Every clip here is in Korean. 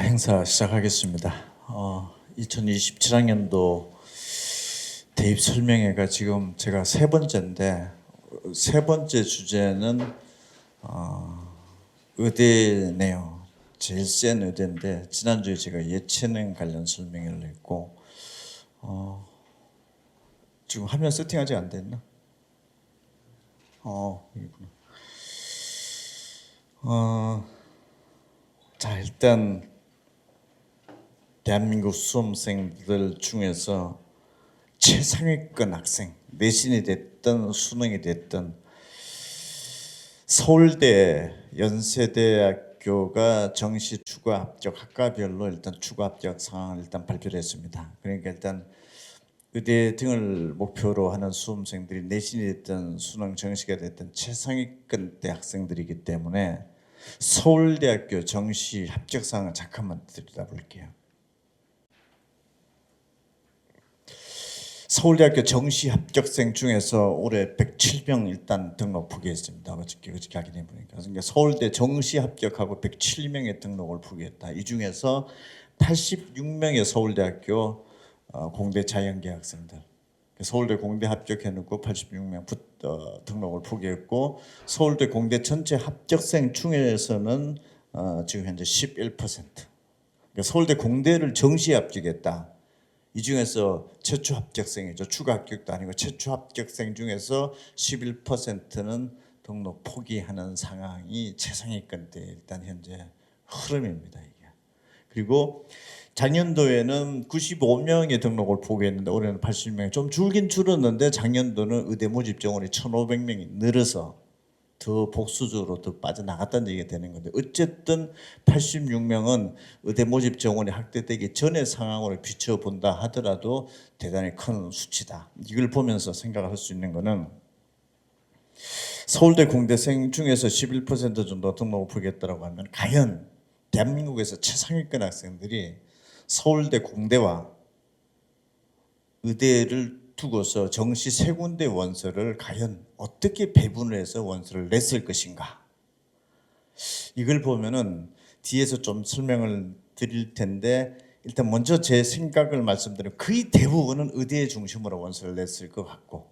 행사 시작하겠습니다. 2027학년도 대입 설명회가 지금 제가 세 번째인데, 세 번째 주제는 의대네요. 제일 센 의대인데, 지난주에 제가 예체능 관련 설명회를 했고, 지금 화면 세팅 아직 안 됐나? 여기구나. 자, 일단 대한민국 수험생들 중에서 최상위권 학생, 내신이 됐든 수능이 됐든 서울대, 연세대학교가 정시 추가 합격 학과별로 일단 추가 합격 상황을 일단 발표를 했습니다. 그러니까 일단 의대 등을 목표로 하는 수험생들이 내신이 됐든 수능 정시가 됐든 최상위권 대 학생들이기 때문에 서울대학교 정시 합격 상황을 잠깐만 들여다볼게요. 서울대학교 정시 합격생 중에서 올해 107명 일단 등록 포기했습니다. 어저께 확인해 보니까. 그러니까 서울대 정시 합격하고 107명의 등록을 포기했다. 이 중에서 86명의 서울대학교 공대 자연계 학생들. 서울대 공대 합격해놓고 86명 등록을 포기했고, 서울대 공대 전체 합격생 중에서는 지금 현재 11%. 그러니까 서울대 공대를 정시 합격했다. 이 중에서 최초 합격생이죠. 추가 합격도 아니고 최초 합격생 중에서 11%는 등록 포기하는 상황이 최상위권 때 일단 현재 흐름입니다. 이게. 그리고 작년도에는 95명의 등록을 포기했는데 올해는 80명이 좀 줄긴 줄었는데, 작년도는 의대 모집 정원이 1,500명이 늘어서 더 복수적으로 더 빠져나갔다는 얘기가 되는 건데, 어쨌든 86명은 의대 모집 정원이 확대되기 전의 상황으로 비춰본다 하더라도 대단히 큰 수치다. 이걸 보면서 생각할 수 있는 거는, 서울대 공대생 중에서 11% 정도 등록을 포기했다고 하면 과연 대한민국에서 최상위권 학생들이 서울대 공대와 의대를 두고서 정시 세 군데 원서를 과연 어떻게 배분을 해서 원서를 냈을 것인가. 이걸 보면은 뒤에서 좀 설명을 드릴 텐데, 일단 먼저 제 생각을 말씀드리면 거의 대부분은 의대 중심으로 원서를 냈을 것 같고,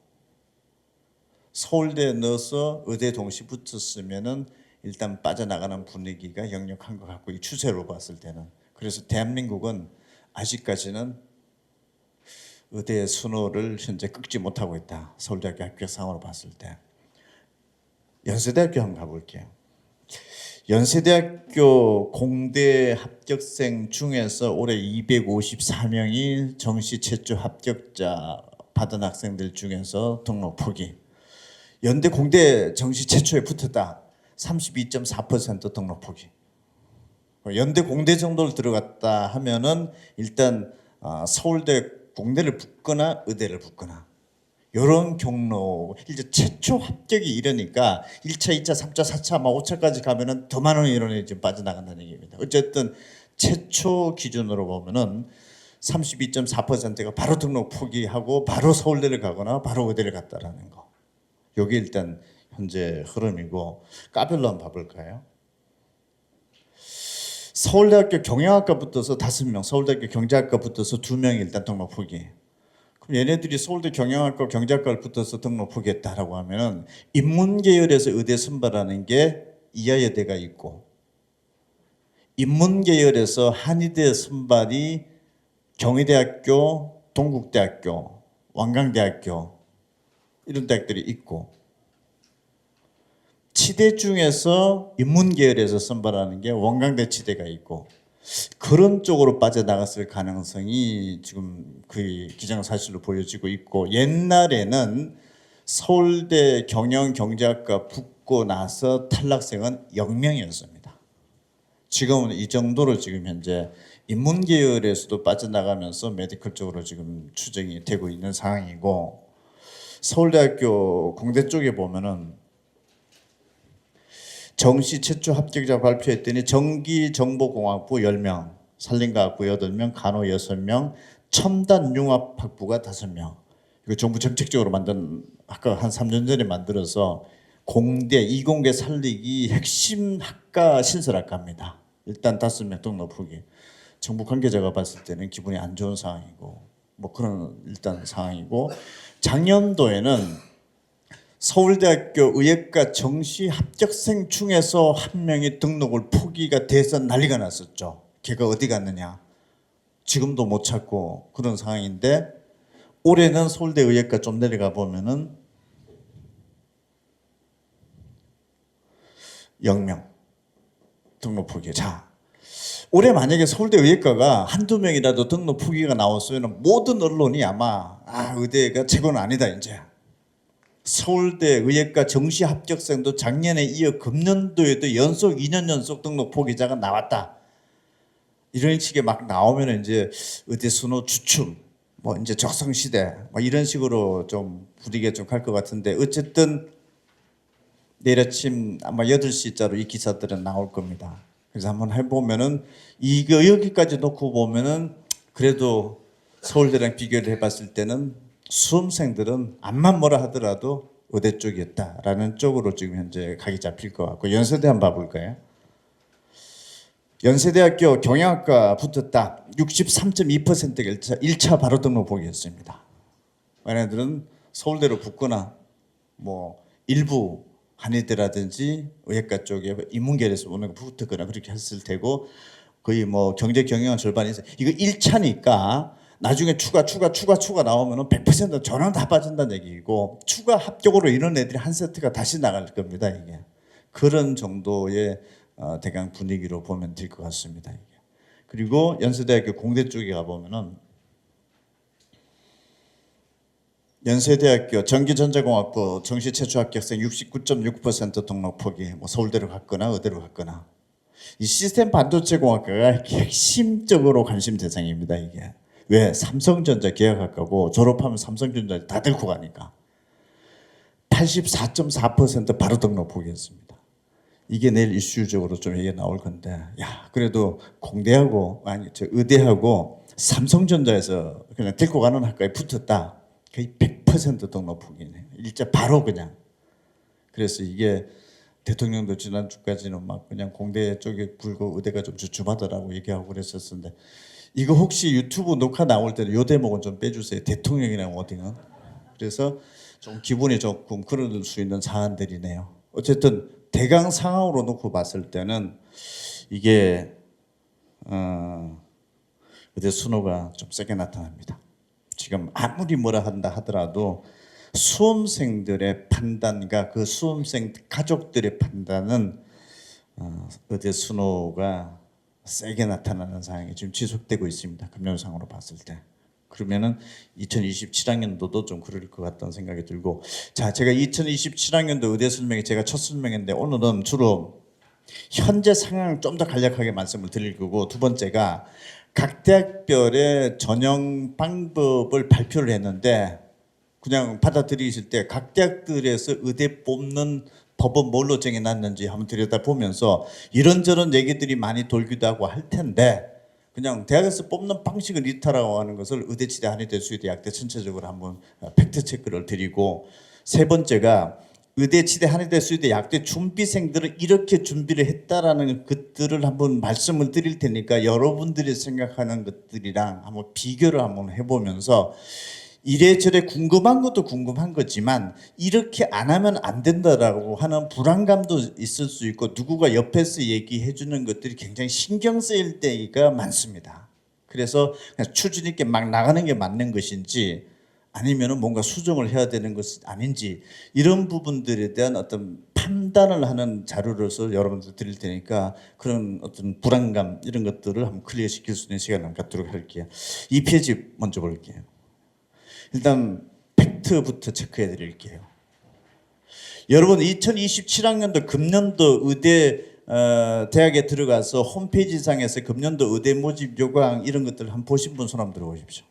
서울대에 넣어서 의대 동시 붙었으면은 일단 빠져나가는 분위기가 역력한 것 같고, 이 추세로 봤을 때는. 그래서 대한민국은 아직까지는 의대 순호를 현재 꺾지 못하고 있다. 서울대학교 합격 상황으로 봤을 때. 연세대학교 한번 가볼게요. 연세대학교 공대 합격생 중에서 올해 254명이 정시 최초 합격자 받은 학생들 중에서 등록 포기. 연대 공대 정시 최초에 붙었다. 32.4% 등록 포기. 연대 공대 정도를 들어갔다 하면은 일단 서울대 공대를 붙거나 의대를 붙거나 이런 경로. 이제 최초 합격이 이러니까 1차, 2차, 3차, 4차, 5차까지 가면은 더 많은 인원이 지금 빠져나간다는 얘기입니다. 어쨌든 최초 기준으로 보면은 32.4%가 바로 등록 포기하고 바로 서울대를 가거나 바로 의대를 갔다라는 거. 여기 일단 현재 흐름이고, 과별로 한번 봐볼까요? 서울대학교 경영학과 붙어서 5명, 서울대학교 경제학과 붙어서 2명이 일단 등록 포기. 그럼 얘네들이 서울대 경영학과 경제학과를 붙어서 등록 포기했다라고 하면은 인문계열에서 의대 선발하는 게 이화여대가 있고, 인문계열에서 한의대 선발이 경희대학교, 동국대학교, 완강대학교 이런 대학들이 있고, 치대 중에서 인문계열에서 선발하는 게 원광대 치대가 있고, 그런 쪽으로 빠져나갔을 가능성이 지금 거의 기정사실로 보여지고 있고, 옛날에는 서울대 경영경제학과 붙고 나서 탈락생은 0명이었습니다. 지금은 이 정도로 지금 현재 인문계열에서도 빠져나가면서 메디컬 쪽으로 지금 추정이 되고 있는 상황이고, 서울대학교 공대 쪽에 보면은 정시 최초 합격자 발표했더니 전기정보공학부 10명, 산림과학부 8명, 간호 6명, 첨단융합학부가 5명. 이거 정부 정책적으로 만든, 아까 한 3년 전에 만들어서 공대, 이공계 살리기 핵심 학과 신설학과입니다. 일단 5명 등록 포기. 정부 관계자가 봤을 때는 기분이 안 좋은 상황이고 뭐 그런 일단 상황이고 작년도에는 서울대학교 의예과 정시 합격생 중에서 한 명이 등록을 포기가 돼서 난리가 났었죠. 걔가 어디 갔느냐. 지금도 못 찾고 그런 상황인데 올해는 서울대 의예과 좀 내려가 보면은 0명 등록 포기. 자, 올해 만약에 서울대 의예과가 한두 명이라도 등록 포기가 나왔으면 모든 언론이 아마 의대가 최고는 아니다 이제. 서울대 의예과 정시 합격생도 작년에 이어 금년도에도 연속 2년 연속 등록 포기자가 나왔다. 이런 식의 막 나오면 이제 의대 순호 주춤, 뭐 이제 적성시대, 뭐 이런 식으로 좀 분위기가 좀 갈 것 같은데 어쨌든 내일 아침 아마 8시자로 이 기사들은 나올 겁니다. 그래서 한번 해보면은 이거 여기까지 놓고 보면은 그래도 서울대랑 비교를 해봤을 때는 수험생들은 암만 뭐라 하더라도 의대 쪽이었다라는 쪽으로 지금 현재 각이 잡힐 것 같고 연세대 한번 봐볼까요? 연세대학교 경영학과 붙었다. 63.2%가 1차 바로 등록 포기였습니다. 얘네들은 서울대로 붙거나 뭐 일부 한의대라든지 의예과 쪽에 인문계에서 오는 거 붙었거나 그렇게 했을 테고 거의 뭐 경제 경영은 절반이 있어요. 이거 1차니까 나중에 추가 나오면은 100% 전원 다 빠진다는 얘기고 추가 합격으로 이런 애들이 한 세트가 다시 나갈 겁니다. 이게 그런 정도의 대강 분위기로 보면 될 것 같습니다. 이게. 그리고 연세대학교 공대 쪽에 가보면은 연세대학교 전기전자공학부 정시 최초 합격생 69.6% 등록 포기. 뭐 서울대로 갔거나 의대로 갔거나. 이 시스템 반도체 공학과가 핵심적으로 관심 대상입니다. 이게 왜 삼성전자 계약학과고 졸업하면 삼성전자 다 들고 가니까 84.4% 바로 등록 포기했습니다. 이게 내일 이슈적으로 좀 얘기 나올 건데, 야 그래도 공대하고 의대하고 삼성전자에서 그냥 데리고 가는 학과에 붙었다. 거의 100% 등록 포기네. 일자 바로 그냥. 그래서 이게 대통령도 지난주까지는 막 그냥 공대 쪽에 불고 의대가 좀 주춤하더라고 얘기하고 그랬었는데 이거 혹시 유튜브 녹화 나올 때는 요 대목은 좀 빼주세요. 대통령이랑 어디는. 그래서 좀 기분이 조금 그럴 수 있는 사안들이네요. 어쨌든 대강 상황으로 놓고 봤을 때는 이게 의대 순호가 좀 세게 나타납니다. 지금 아무리 뭐라 한다 하더라도 수험생들의 판단과 그 수험생 가족들의 판단은 의대 순호가 세게 나타나는 상황이 지금 지속되고 있습니다. 금년상으로 봤을 때. 그러면은 2027학년도도 좀 그럴 것 같다는 생각이 들고, 자 제가 2027학년도 의대 설명이 제가 첫 설명인데 오늘은 주로 현재 상황을 좀 더 간략하게 말씀을 드릴 거고, 두 번째가 각 대학별의 전형 방법을 발표를 했는데 그냥 받아들이실 때 각 대학들에서 의대 뽑는 법은 뭘로 정해놨는지 한번 들여다보면서 이런저런 얘기들이 많이 돌기도 하고 할 텐데 그냥 대학에서 뽑는 방식을 이탈하고 하는 것을 의대치대, 한의대, 수의대, 약대 전체적으로 한번 팩트 체크를 드리고, 세 번째가 의대치대, 한의대, 수의대, 약대 준비생들은 이렇게 준비를 했다라는 것들을 한번 말씀을 드릴 테니까 여러분들이 생각하는 것들이랑 한번 비교를 한번 해보면서 이래저래 궁금한 것도 궁금한 거지만 이렇게 안 하면 안 된다라고 하는 불안감도 있을 수 있고 누구가 옆에서 얘기해 주는 것들이 굉장히 신경 쓰일 때가 많습니다. 그래서 그냥 추진 있게 막 나가는 게 맞는 것인지 아니면은 뭔가 수정을 해야 되는 것이 아닌지 이런 부분들에 대한 어떤 판단을 하는 자료로서 여러분들 드릴 테니까 그런 어떤 불안감 이런 것들을 한번 클리어 시킬 수 있는 시간을 갖도록 할게요. 이 페이지 먼저 볼게요. 일단 팩트부터 체크해 드릴게요. 여러분 2027학년도 금년도 의대 대학에 들어가서 홈페이지상에서 금년도 의대 모집 요강 이런 것들 한번 보신 분 손 한번 들어보십시오.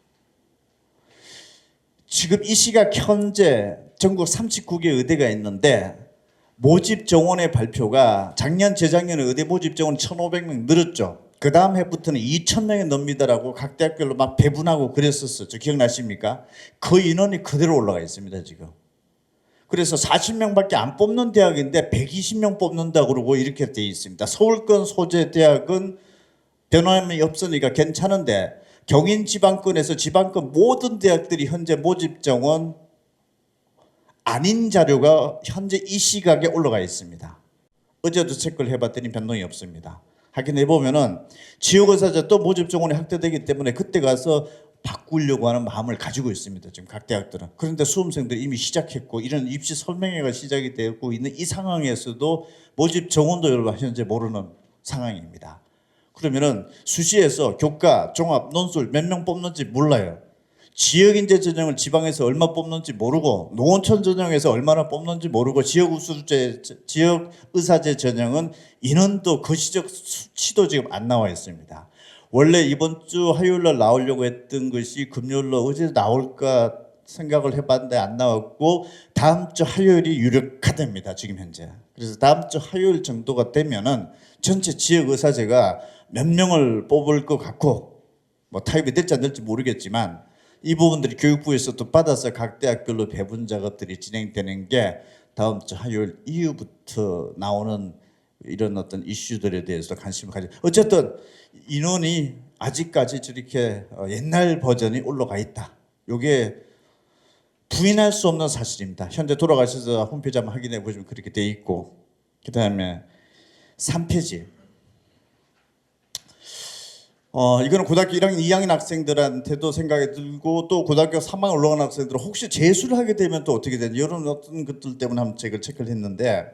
지금 이 시각 현재 전국 39개 의대가 있는데 모집 정원의 발표가 작년 재작년에 의대 모집 정원 1,500명 늘었죠. 그 다음 해부터는 2,000명이 넘니다라고 각 대학별로 막 배분하고 그랬었어요. 기억나십니까? 그 인원이 그대로 올라가 있습니다 지금. 그래서 40명밖에 안 뽑는 대학인데 120명 뽑는다 그러고 이렇게 돼 있습니다. 서울권 소재 대학은 변함이 없으니까 괜찮은데 경인 지방권에서 지방권 모든 대학들이 현재 모집 정원 아닌 자료가 현재 이 시각에 올라가 있습니다. 어제도 체크를 해봤더니 변동이 없습니다. 확인해 보면은 지역의사제 또 모집 정원이 확대되기 때문에 그때 가서 바꾸려고 하는 마음을 가지고 있습니다. 지금 각 대학들은. 그런데 수험생들이 이미 시작했고 이런 입시 설명회가 시작이 되고 있는 이 상황에서도 모집 정원도 여러분 현재 모르는 상황입니다. 그러면은 수시에서 교과, 종합, 논술 몇 명 뽑는지 몰라요. 지역인재 전형을 지방에서 얼마 뽑는지 모르고 농어촌 전형에서 얼마나 뽑는지 모르고 지역 의사제 전형은 인원도 거시적 수치도 지금 안 나와 있습니다. 원래 이번 주 화요일 날 나오려고 했던 것이 금요일로 어제 나올까 생각을 해봤는데 안 나왔고 다음 주 화요일이 유력하답니다. 지금 현재. 그래서 다음 주 화요일 정도가 되면은 전체 지역 의사제가 몇 명을 뽑을 것 같고 뭐 타입이 될지 안 될지 모르겠지만 이 부분들이 교육부에서도 받아서 각 대학별로 배분 작업들이 진행되는 게 다음 주 화요일 이후부터 나오는 이런 어떤 이슈들에 대해서 관심을 가지. 어쨌든 인원이 아직까지 저렇게 옛날 버전이 올라가 있다. 이게 부인할 수 없는 사실입니다. 현재 돌아가셔서 홈페이지 한번 확인해 보시면 그렇게 돼 있고 그다음에 3페이지. 이거는 고등학교 1학년, 2학년 학생들한테도 생각이 들고 또 고등학교 3학년 올라가는 학생들은 혹시 재수를 하게 되면 또 어떻게 되는지 이런 어떤 것들 때문에 한번 제가 체크를 했는데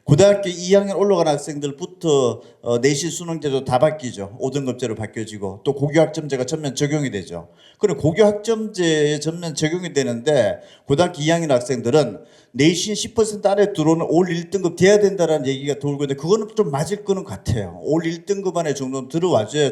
고등학교 2학년 올라가는 학생들부터 내신 수능제도 다 바뀌죠. 5등급제로 바뀌어지고 또 고교학점제가 전면 적용이 되죠. 그리고 고교학점제에 전면 적용이 되는데 고등학교 2학년 학생들은 내신 10% 안에 들어오는 올 1등급 돼야 된다는 얘기가 돌고 있는데 그거는 좀 맞을 거는 같아요. 올 1등급 안에 정도는 들어와줘야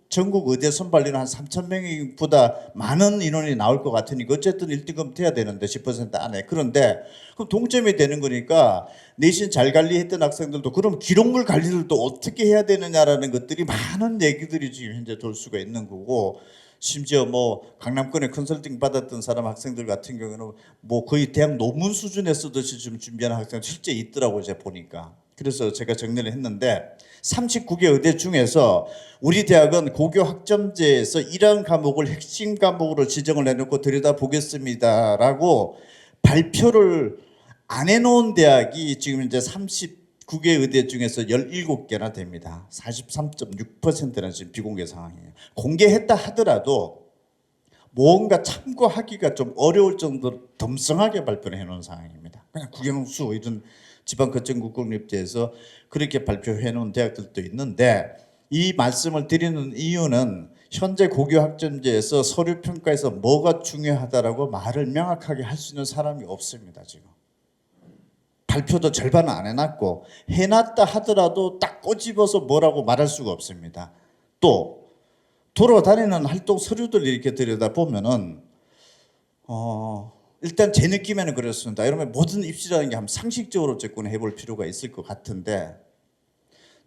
전국 의대 선발인은 한 3,000명보다 많은 인원이 나올 것 같으니까 어쨌든 1등급 돼야 되는데 10% 안에. 그런데 그럼 동점이 되는 거니까 내신 잘 관리했던 학생들도 그럼 기록물 관리를 또 어떻게 해야 되느냐라는 것들이 많은 얘기들이 지금 현재 돌 수가 있는 거고 심지어 뭐 강남권에 컨설팅 받았던 사람 학생들 같은 경우는 뭐 거의 대학 논문 수준에 쓰듯이 지금 준비하는 학생 실제 있더라고요. 제가 보니까. 그래서 제가 정리를 했는데 39개 의대 중에서 우리 대학은 고교 학점제에서 이러한 과목을 핵심 과목으로 지정을 해놓고 들여다보겠습니다라고 발표를 안 해놓은 대학이 지금 이제 39개 의대 중에서 17개나 됩니다. 43.6%는 지금 비공개 상황이에요. 공개했다 하더라도 뭔가 참고하기가 좀 어려울 정도로 덤성하게 발표를 해놓은 상황입니다. 그냥 국영수 이런 지방거점국공립대에서 그렇게 발표해 놓은 대학들도 있는데 이 말씀을 드리는 이유는 현재 고교학점제에서 서류평가에서 뭐가 중요하다라고 말을 명확하게 할 수 있는 사람이 없습니다. 지금 발표도 절반은 안 해놨고 해놨다 하더라도 딱 꼬집어서 뭐라고 말할 수가 없습니다. 또 돌아다니는 활동 서류들 이렇게 들여다보면은 일단 제 느낌에는 그렇습니다. 여러분 모든 입시라는 게 한번 상식적으로 접근해 볼 필요가 있을 것 같은데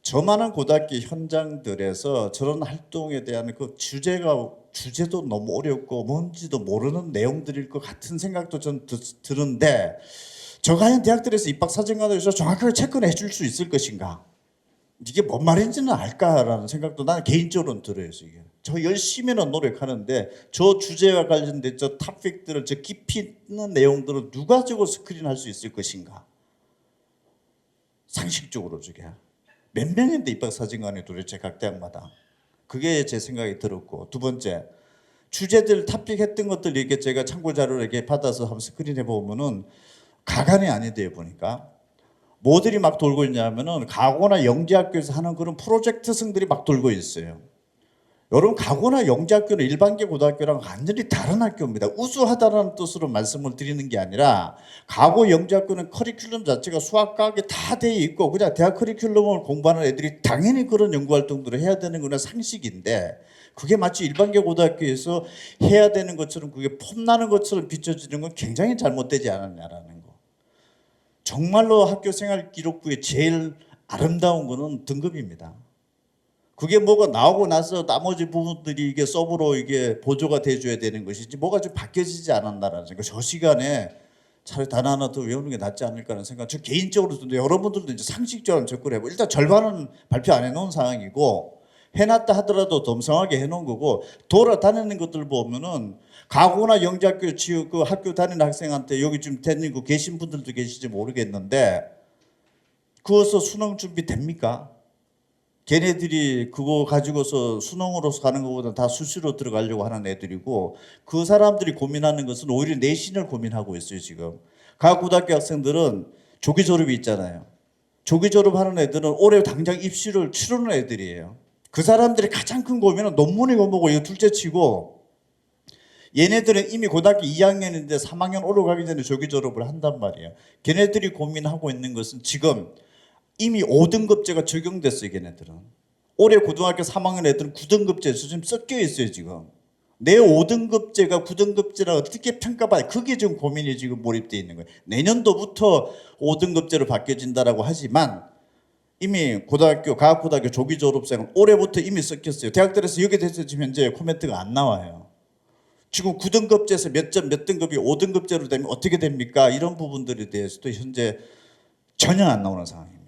저 많은 고등학교 현장들에서 저런 활동에 대한 그 주제도 너무 어렵고 뭔지도 모르는 내용들일 것 같은 생각도 좀 드는데 저 과연 대학들에서 입학사정관에서 정확하게 체크를 해줄 수 있을 것인가? 이게 뭔 말인지는 알까라는 생각도 나는 개인적으로는 들어요. 이게. 저 열심히는 노력하는데 저 주제와 관련된 저 탑픽들을 저 깊이 있는 내용들을 누가 저거 스크린할 수 있을 것인가? 상식적으로 저게 몇 명인데 입학사정관이 도대체 각 대학마다 그게 제 생각이 들었고 두 번째 주제들 탑픽했던 것들 이렇게 제가 참고 자료를 이렇게 받아서 한번 스크린해 보면은 가관이 아니대요 보니까. 뭐들이 막 돌고 있냐면은 가고나 영재학교에서 하는 그런 프로젝트성들이 막 돌고 있어요. 여러분 가고나 영재학교는 일반계 고등학교랑 완전히 다른 학교입니다. 우수하다는 뜻으로 말씀을 드리는 게 아니라 가고 영재학교는 커리큘럼 자체가 수학 과학이 다 돼 있고 그냥 대학 커리큘럼을 공부하는 애들이 당연히 그런 연구활동들을 해야 되는 거는 상식인데 그게 마치 일반계 고등학교에서 해야 되는 것처럼 그게 폼나는 것처럼 비춰지는 건 굉장히 잘못되지 않았냐라는 거. 정말로 학교 생활 기록부의 제일 아름다운 거는 등급입니다. 그게 뭐가 나오고 나서 나머지 부분들이 이게 서브로 이게 보조가 돼줘야 되는 것이지 뭐가 좀 바뀌어지지 않았나라는 생각. 저 시간에 차라리 단어 하나 더 외우는 게 낫지 않을까라는 생각. 저 개인적으로 드는데 여러분들도 이제 상식적으로 접근해보. 일단 절반은 발표 안 해놓은 상황이고 해놨다 하더라도 덤성하게 해놓은 거고 돌아다니는 것들 보면은 가고나 영재학교 지역 그 학교 다니는 학생한테 여기 좀 다니고 계신 분들도 계실지 모르겠는데 그것서 수능 준비 됩니까? 걔네들이 그거 가지고서 수능으로서 가는 것보다 다 수시로 들어가려고 하는 애들이고 그 사람들이 고민하는 것은 오히려 내신을 고민하고 있어요 지금. 각 고등학교 학생들은 조기 졸업이 있잖아요. 조기 졸업하는 애들은 올해 당장 입시를 치르는 애들이에요. 그 사람들이 가장 큰 고민은 논문이고 뭐고 이거 둘째치고 얘네들은 이미 고등학교 2학년인데 3학년 올라가기 전에 조기 졸업을 한단 말이에요. 걔네들이 고민하고 있는 것은 지금 이미 5등급제가 적용됐어요, 걔네들은. 올해 고등학교 3학년 애들은 9등급제에서 지금 섞여 있어요, 지금. 내 5등급제가 9등급제라 어떻게 평가받아요? 그게 지금 고민이 지금 몰입되어 있는 거예요. 내년도부터 5등급제로 바뀌어진다라고 하지만 이미 고등학교, 과학고등학교 조기 졸업생은 올해부터 이미 섞였어요. 대학들에서 여기에 대해서 지금 현재 코멘트가 안 나와요. 지금 9등급제에서 몇 점, 몇 등급이 5등급제로 되면 어떻게 됩니까? 이런 부분들에 대해서도 현재 전혀 안 나오는 상황입니다.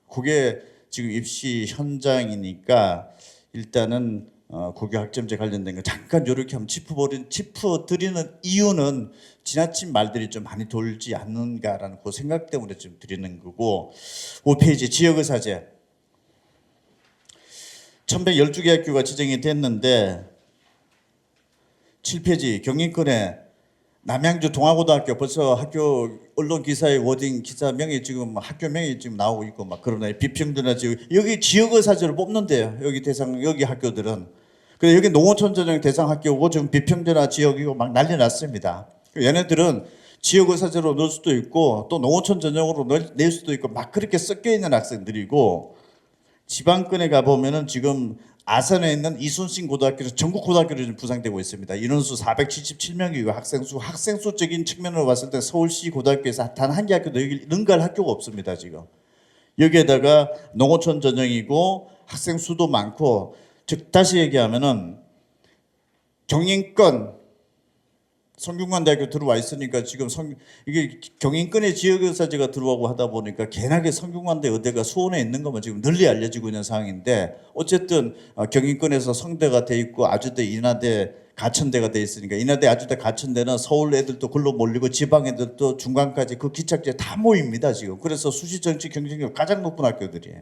그게 지금 입시 현장이니까 일단은 고교 학점제 관련된 거 잠깐 이렇게 한번 짚어드리는 이유는 지나친 말들이 좀 많이 돌지 않는가라는 그 생각 때문에 좀 드리는 거고 5페이지 지역의사제 1112개 학교가 지정이 됐는데 7페이지 경인권에 남양주 동아고등학교 벌써 학교 언론 기사의 워딩 기사명이 지금 학교명이 지금 나오고 있고 막 그러나요. 비평등한 지역 여기 지역의사제를 뽑는데요. 여기 대상 여기 학교들은 근데 여기 농어촌 전형 대상 학교고 지금 비평등한 지역이고 막 난리 났습니다. 얘네들은 지역의사제로 넣을 수도 있고 또 농어촌 전형으로 낼 수도 있고 막 그렇게 섞여 있는 학생들이고 지방권에 가 보면은 지금 아산에 있는 이순신 고등학교에서 전국 고등학교로 좀 부상되고 있습니다. 인원수 477명이고 학생수적인 측면으로 봤을 때 서울시 고등학교에서 단 한 개 학교도 여기 능가할 학교가 없습니다. 지금 여기에다가 농어촌 전형이고 학생 수도 많고 즉 다시 얘기하면은 경인권 성균관대학교 들어와 있으니까 지금 이게 경인권의 지역의사제가 들어오고 하다 보니까 개나게 성균관대 의대가 수원에 있는 것만 지금 널리 알려지고 있는 상황인데 어쨌든 경인권에서 성대가 돼 있고 아주대, 인하대, 가천대가 돼 있으니까 인하대, 아주대, 가천대는 서울 애들도 글로 몰리고 지방 애들도 중간까지 그 기착지에 다 모입니다 지금. 그래서 수시 정치 경쟁력 가장 높은 학교들이에요.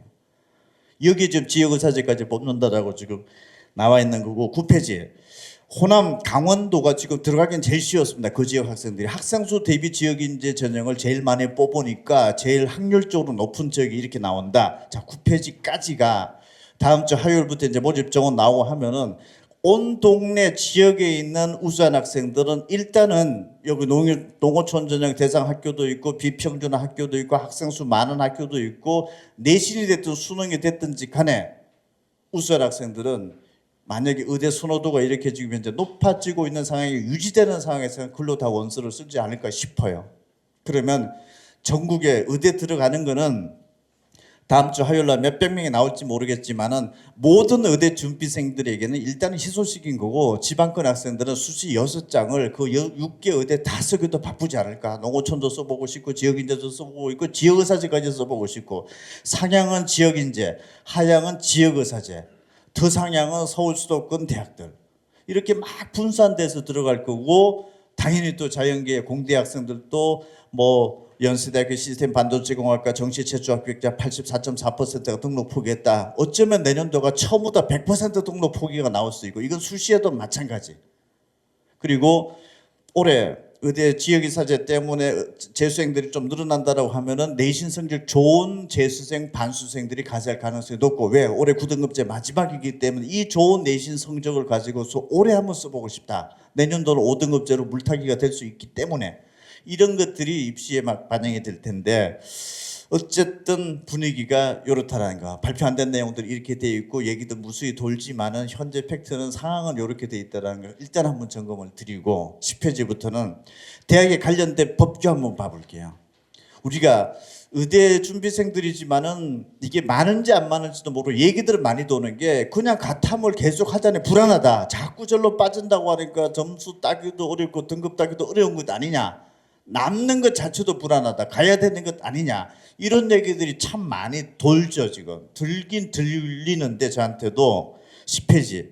여기 지금 지역의사제까지 뽑는다라고 지금 나와 있는 거고 9페이지. 호남, 강원도가 지금 들어가기는 제일 쉬웠습니다. 그 지역 학생들이 학생수 대비 지역인재 전형을 제일 많이 뽑으니까 제일 확률적으로 높은 지역이 이렇게 나온다. 자, 9페이지까지가 다음 주 화요일부터 이제 모집 정원 나오고 하면은 온 동네 지역에 있는 우수한 학생들은 일단은 여기 농어촌 전형 대상 학교도 있고 비평준화 학교도 있고 학생수 많은 학교도 있고 내신이 됐든 수능이 됐든지 간에 우수한 학생들은 만약에 의대 선호도가 이렇게 지금 현재 높아지고 있는 상황이 유지되는 상황에서는 글로 다 원서를 쓰지 않을까 싶어요. 그러면 전국에 의대 들어가는 거는 다음 주 화요일 날 몇백 명이 나올지 모르겠지만은 모든 의대 준비생들에게는 일단은 희소식인 거고 지방권 학생들은 수시 6장을 그 6개 의대 다 쓰기도 바쁘지 않을까. 농어촌도 써보고 싶고 지역인재도 써보고 있고 지역의사제까지 써보고 싶고 상향은 지역인재, 하향은 지역의사제, 더 상향은 서울 수도권 대학들 이렇게 막 분산돼서 들어갈 거고 당연히 또 자연계 공대 학생들도 뭐 연세대학교 시스템 반도체공학과 정시 최초 합격자 84.4%가 등록 포기했다. 어쩌면 내년도가 처음부터 100% 등록 포기가 나올 수 있고 이건 수시에도 마찬가지. 그리고 올해 의대 지역이사제 때문에 재수생들이 좀 늘어난다라고 하면은 내신 성적 좋은 재수생 반수생들이 가세할 가능성이 높고 왜? 올해 9등급제 마지막이기 때문에 이 좋은 내신 성적을 가지고서 올해 한번 써보고 싶다. 내년도는 5등급제로 물타기가 될 수 있기 때문에 이런 것들이 입시에 막 반영이 될 텐데 어쨌든 분위기가 이렇다라는 거. 발표 안 된 내용들이 이렇게 돼 있고 얘기도 무수히 돌지만은 현재 팩트는 상황은 이렇게 돼 있다라는 걸 일단 한번 점검을 드리고 10페이지부터는 대학에 관련된 법규 한번 봐볼게요. 우리가 의대 준비생들이지만은 이게 많은지 안 많은지도 모르고 얘기들은 많이 도는 게 그냥 가탐을 계속 하자니 불안하다. 자꾸 절로 빠진다고 하니까 점수 따기도 어렵고 등급 따기도 어려운 것 아니냐. 남는 것 자체도 불안하다. 가야 되는 것 아니냐. 이런 얘기들이 참 많이 돌죠. 지금 들긴 들리는데 저한테도 10페이지.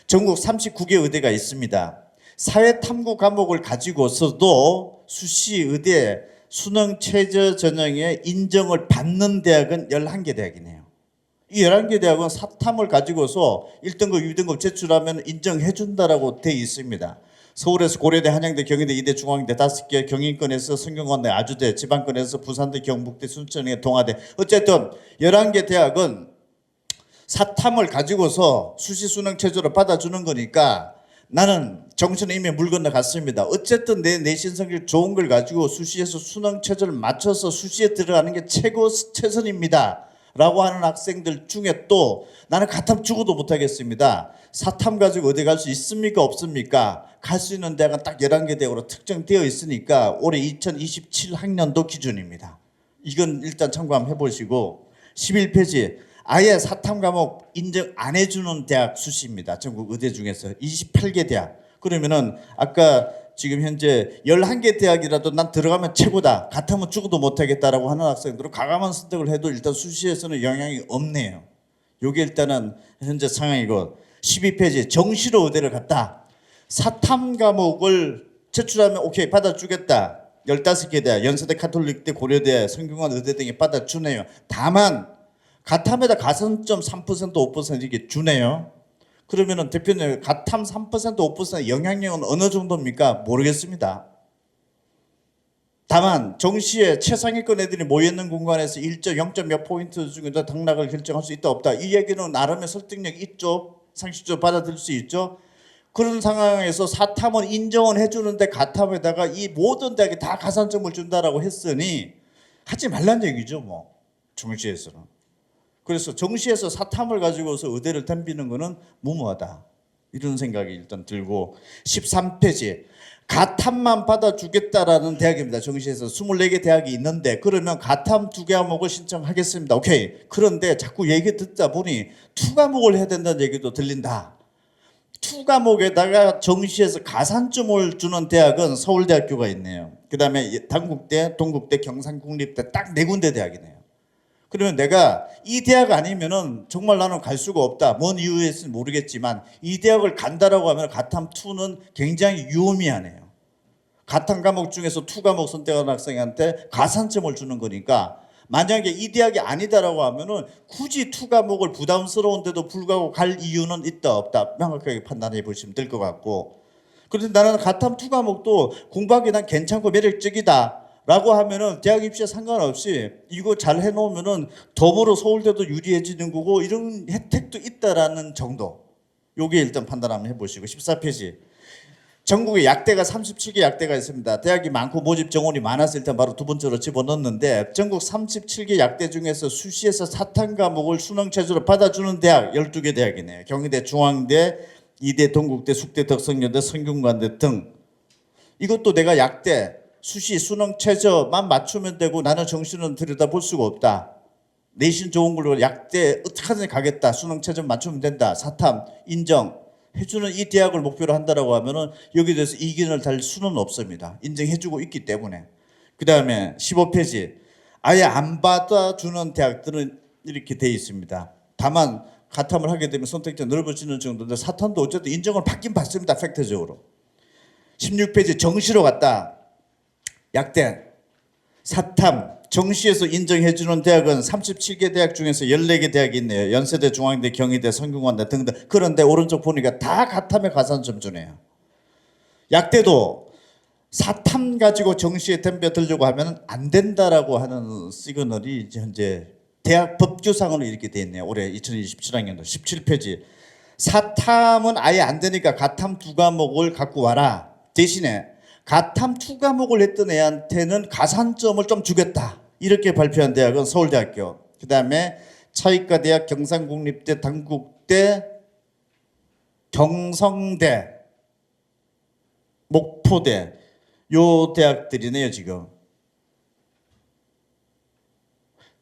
전국 39개 의대가 있습니다. 사회탐구 과목을 가지고서도 수시 의대 수능 최저 전형에 인정을 받는 대학은 11개 대학이네요. 이 11개 대학은 사탐을 가지고서 1등급, 2등급 제출하면 인정해 준다라고 돼 있습니다. 서울에서 고려대, 한양대, 경희대, 이대, 중앙대 5개, 경인권에서 성균관대, 아주대, 지방권에서 부산대, 경북대, 순천대, 동아대. 어쨌든 11개 대학은 사탐을 가지고서 수시 수능 최저를 받아주는 거니까 나는 정시는 이미 물 건너갔습니다. 어쨌든 내 내신 성적 좋은 걸 가지고 수시에서 수능 최저를 맞춰서 수시에 들어가는 게 최선입니다. 라고 하는 학생들 중에 또 나는 가탐 죽어도 못하겠습니다. 사탐 가지고 어디 갈 수 있습니까? 없습니까? 갈 수 있는 대학은 딱 11개 대학으로 특정되어 있으니까 올해 2027 학년도 기준입니다. 이건 일단 참고 한번 해보시고 11페이지 아예 사탐 과목 인정 안 해주는 대학 수시입니다. 전국 의대 중에서 28개 대학. 그러면은 아까 지금 현재 11개 대학이라도 난 들어가면 최고다. 가탐은 죽어도 못하겠다라고 하는 학생들은 과감한 선택을 해도 일단 수시에서는 영향이 없네요. 요게 일단은 현재 상황이고 12페이지 정시로 의대를 갔다. 사탐 과목을 제출하면 오케이 받아주겠다. 15개 대학 연세대, 카톨릭대, 고려대, 성균관 의대 등이 받아주네요. 다만 가탐에다 가산점 3% 5% 이게 주네요. 그러면은 대표님 가탐 3% 5% 영향력은 어느 정도입니까? 모르겠습니다. 다만 정시에 최상위권 애들이 모여있는 공간에서 0점 몇 포인트 중에서 당락을 결정할 수 있다 없다. 이 얘기는 나름의 설득력이 있죠. 상식적으로 받아들일 수 있죠. 그런 상황에서 사탐은 인정은 해주는데 가탐에다가 이 모든 대학이 다 가산점을 준다라고 했으니 하지 말란 얘기죠. 뭐 정시에서는. 그래서 정시에서 사탐을 가지고서 의대를 덤비는 거는 무모하다. 이런 생각이 일단 들고 13페이지 가탐만 받아주겠다라는 대학입니다. 정시에서 24개 대학이 있는데 그러면 가탐 2개 과목을 신청하겠습니다. 오케이. 그런데 자꾸 얘기 듣다 보니 2과목을 해야 된다는 얘기도 들린다. 2과목에다가 정시에서 가산점을 주는 대학은 서울대학교가 있네요. 그 다음에 단국대, 동국대, 경상국립대 딱 4군데 대학이네요. 그러면 내가 이 대학 아니면은 정말 나는 갈 수가 없다. 뭔 이유에서는 모르겠지만 이 대학을 간다라고 하면 가탐 2는 굉장히 유의미하네요. 가탐 과목 중에서 2과목 선택한 학생한테 가산점을 주는 거니까 만약에 이 대학이 아니다라고 하면은 굳이 2과목을 부담스러운데도 불구하고 갈 이유는 있다 없다 명확하게 판단해 보시면 될 것 같고 그런데 나는 가탐 2과목도 공부하기 난 괜찮고 매력적이다. 라고 하면은 대학 입시에 상관없이 이거 잘 해놓으면은 더불어 서울대도 유리해지는 거고 이런 혜택도 있다라는 정도. 요게 일단 판단 한번 해보시고 14페이지. 전국에 약대가 37개 약대가 있습니다. 대학이 많고 모집 정원이 많아서 일단 바로 두 번째로 집어넣었는데 전국 37개 약대 중에서 수시에서 사탐 과목을 수능 최저로 받아주는 대학 12개 대학이네요. 경희대, 중앙대, 이대, 동국대, 숙대, 덕성여대, 성균관대 등. 이것도 내가 약대 수시 수능 최저만 맞추면 되고 나는 정시는 들여다볼 수가 없다. 내신 좋은 걸로 약대 어떻게든 가겠다. 수능 최저 맞추면 된다. 사탐 인정해주는 이 대학을 목표로 한다라고 하면은 여기에 대해서 이견을 달 수는 없습니다. 인정해주고 있기 때문에. 그 다음에 15페이지. 아예 안 받아주는 대학들은 이렇게 돼 있습니다. 다만 가탐을 하게 되면 선택지가 넓어지는 정도인데 사탐도 어쨌든 인정을 받긴 받습니다. 팩트적으로. 16페이지 정시로 갔다. 약대, 사탐, 정시에서 인정해주는 대학은 37개 대학 중에서 14개 대학이 있네요. 연세대, 중앙대, 경희대, 성균관대 등등. 그런데 오른쪽 보니까 다 가탐에 가산점 주네요. 약대도 사탐 가지고 정시에 덤벼들려고 하면 안 된다라고 하는 시그널이 현재 대학 법규상으로 이렇게 돼 있네요. 올해 2027학년도 17페이지. 사탐은 아예 안 되니까 가탐 2과목을 갖고 와라. 대신에 가탐 2과목을 했던 애한테는 가산점을 좀 주겠다. 이렇게 발표한 대학은 서울대학교. 그 다음에 차이과대학, 경상국립대, 단국대, 경성대, 목포대. 요 대학들이네요 지금.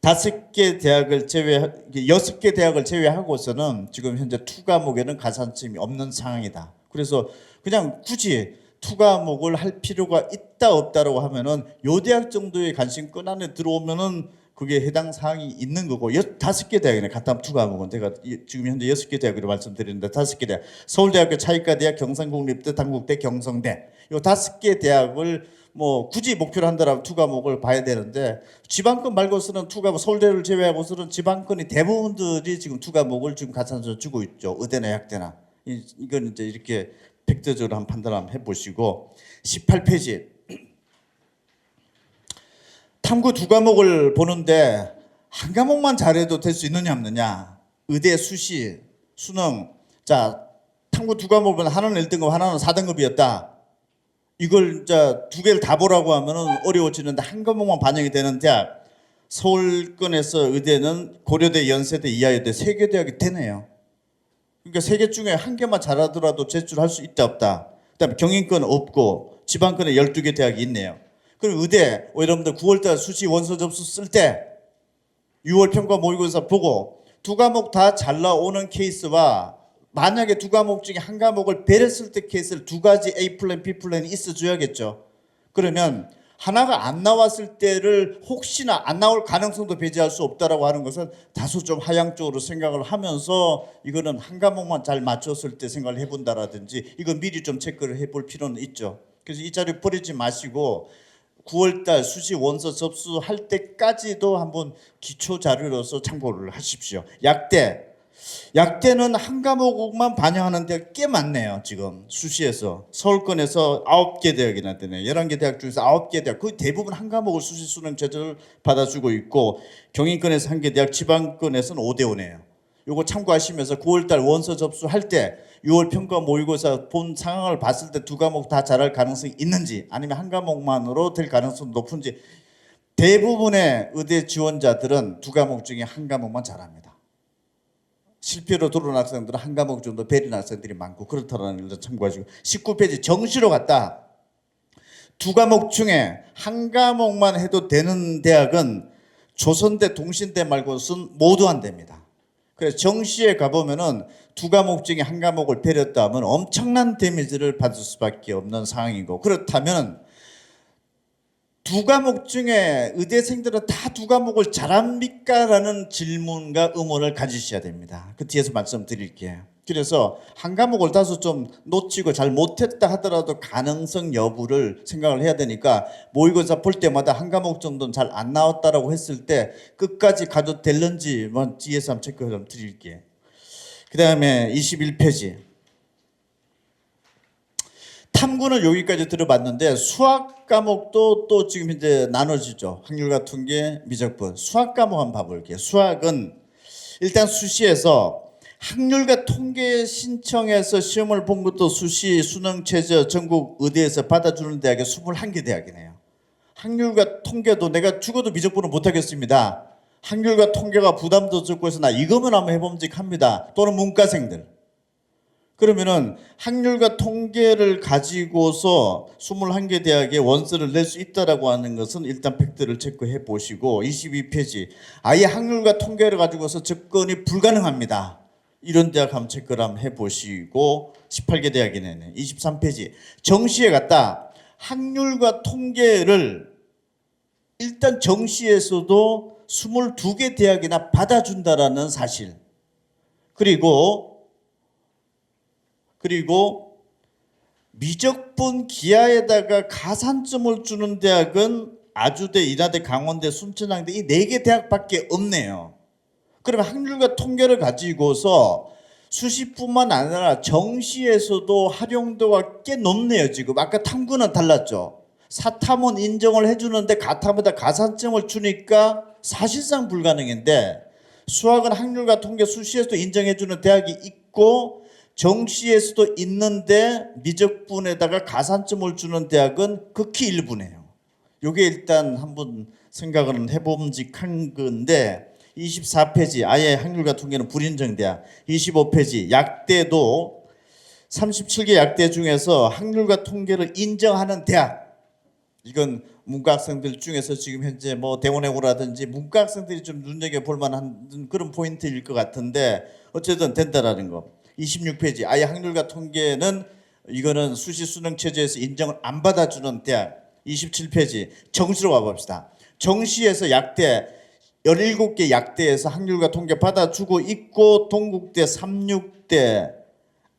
5개 대학을 제외, 6개 대학을 제외하고서는 지금 현재 2과목에는 가산점이 없는 상황이다. 그래서 그냥 굳이 투 과목을 할 필요가 있다 없다라고 하면은 요 대학 정도의 관심권 안에 들어오면은 그게 해당 사항이 있는 거고 5개 대학이네. 같은 투 과목은 제가 지금 현재 6개 대학으로 말씀드리는데 5개 대학 서울대학교 차이과대학 경상국립대 당국대 경성대 요 5개 대학을 뭐 굳이 목표로 한다라면 투 과목을 봐야 되는데 지방권 말고서는 투 과목 서울대를 제외하고서는 지방권이 대부분들이 지금 투 과목을 지금 가산점 주고 있죠. 의대나 약대나 이건 이제 이렇게 팩트적으로 한번 판단 한번 해보시고 18페이지 탐구 두 과목을 보는데 한 과목만 잘해도 될 수 있느냐 없느냐 의대 수시 수능 자 탐구 두 과목은 하나는 1등급 하나는 4등급이었다 이걸 이제 두 개를 다 보라고 하면은 어려워지는데 한 과목만 반영이 되는 대학 서울권에서 의대는 고려대 연세대 이하여대 3개 대학이 되네요. 그러니까 3개 중에 한 개만 잘하더라도 제출할 수 있다 없다. 그다음에 경인권 없고 지방권에 12개 대학이 있네요. 그럼 의대 여러분들 9월달 수시 원서 접수 쓸 때 6월 평가 모의고사 보고 두 과목 다 잘 나오는 케이스와 만약에 두 과목 중에 한 과목을 배렸을 때 케이스를 두 가지 A 플랜 B 플랜이 있어줘야겠죠. 그러면 하나가 안 나왔을 때를 혹시나 안 나올 가능성도 배제할 수 없다라고 하는 것은 다소 좀 하향적으로 생각을 하면서 이거는 한 과목만 잘 맞췄을 때 생각을 해본다라든지 이건 미리 좀 체크를 해볼 필요는 있죠. 그래서 이 자료 버리지 마시고 9월달 수시 원서 접수할 때까지도 한번 기초 자료로서 참고를 하십시오. 약대는 한 과목만 반영하는 데가 꽤 많네요. 지금 수시에서 서울권에서 9개 대학이나 되네. 11개 대학 중에서 9개 대학 거의 대부분 한 과목을 수시 수능 제출 받아주고 있고 경인권에서 1개 대학 지방권에서는 5대5네요. 요거 참고하시면서 9월달 원서 접수할 때 6월 평가 모의고사 본 상황을 봤을 때 두 과목 다 잘할 가능성이 있는지 아니면 한 과목만으로 될 가능성이 높은지 대부분의 의대 지원자들은 두 과목 중에 한 과목만 잘합니다. 실패로 들어온 학생들은 한 과목 정도 배리는 학생들이 많고 그렇다는 걸 참고하시고 19페이지 정시로 갔다. 두 과목 중에 한 과목만 해도 되는 대학은 조선대, 동신대 말고는 모두 안 됩니다. 그래서 정시에 가보면은 두 과목 중에 한 과목을 배렸다 하면 엄청난 데미지를 받을 수밖에 없는 상황이고 그렇다면 두 과목 중에 의대생들은 다 두 과목을 잘합니까? 라는 질문과 의문을 가지셔야 됩니다. 그 뒤에서 말씀드릴게요. 그래서 한 과목을 다소 좀 놓치고 잘 못했다 하더라도 가능성 여부를 생각을 해야 되니까 모의고사 볼 때마다 한 과목 정도는 잘 안 나왔다라고 했을 때 끝까지 가도 될는지 뒤에서 한번 체크 좀 드릴게요. 그 다음에 21페이지 탐구는 여기까지 들어봤는데 수학 과목도 또 지금 이제 나눠지죠. 확률과 통계, 미적분. 수학 과목 한번 봐볼게요. 수학은 일단 수시에서 확률과 통계 신청해서 시험을 본 것도 수시, 수능, 최저, 전국 의대에서 받아주는 대학이 21개 대학이네요. 확률과 통계도 내가 죽어도 미적분은 못하겠습니다. 확률과 통계가 부담도 적고 해서 나 이거만 한번 해봄직합니다. 또는 문과생들. 그러면은 확률과 통계를 가지고서 21개 대학에 원서를 낼 수 있다라고 하는 것은 일단 팩트를 체크해 보시고 22페이지 아예 확률과 통계를 가지고서 접근이 불가능합니다. 이런 대학 한번 체크를 한번 해보시고 18개 대학이네. 23페이지 정시에 갔다 확률과 통계를 일단 정시에서도 22개 대학이나 받아준다라는 사실 그리고 미적분 기하에다가 가산점을 주는 대학은 아주대, 인하대, 강원대, 순천향대 이 4개 대학밖에 없네요. 그러면 확률과 통계를 가지고서 수시뿐만 아니라 정시에서도 활용도가 꽤 높네요. 지금 아까 탐구는 달랐죠. 사탐은 인정을 해주는데 가탐에다 가산점을 주니까 사실상 불가능인데 수학은 확률과 통계 수시에서도 인정해주는 대학이 있고 정시에서도 있는데 미적분에다가 가산점을 주는 대학은 극히 일부네요. 이게 일단 한번 생각을 해봄직한 건데 24페이지 아예 확률과 통계는 불인정 대학 25페이지 약대도 37개 약대 중에서 확률과 통계를 인정하는 대학 이건 문과 학생들 중에서 지금 현재 뭐 대원외고라든지 문과 학생들이 좀 눈여겨볼 만한 그런 포인트일 것 같은데 어쨌든 된다라는 거 26페이지 아예 확률과 통계는 이거는 수시 수능 체제에서 인정을 안 받아주는 대학. 27페이지 정시로 와봅시다. 정시에서 약대 17개 약대에서 확률과 통계 받아주고 있고 동국대, 삼육대,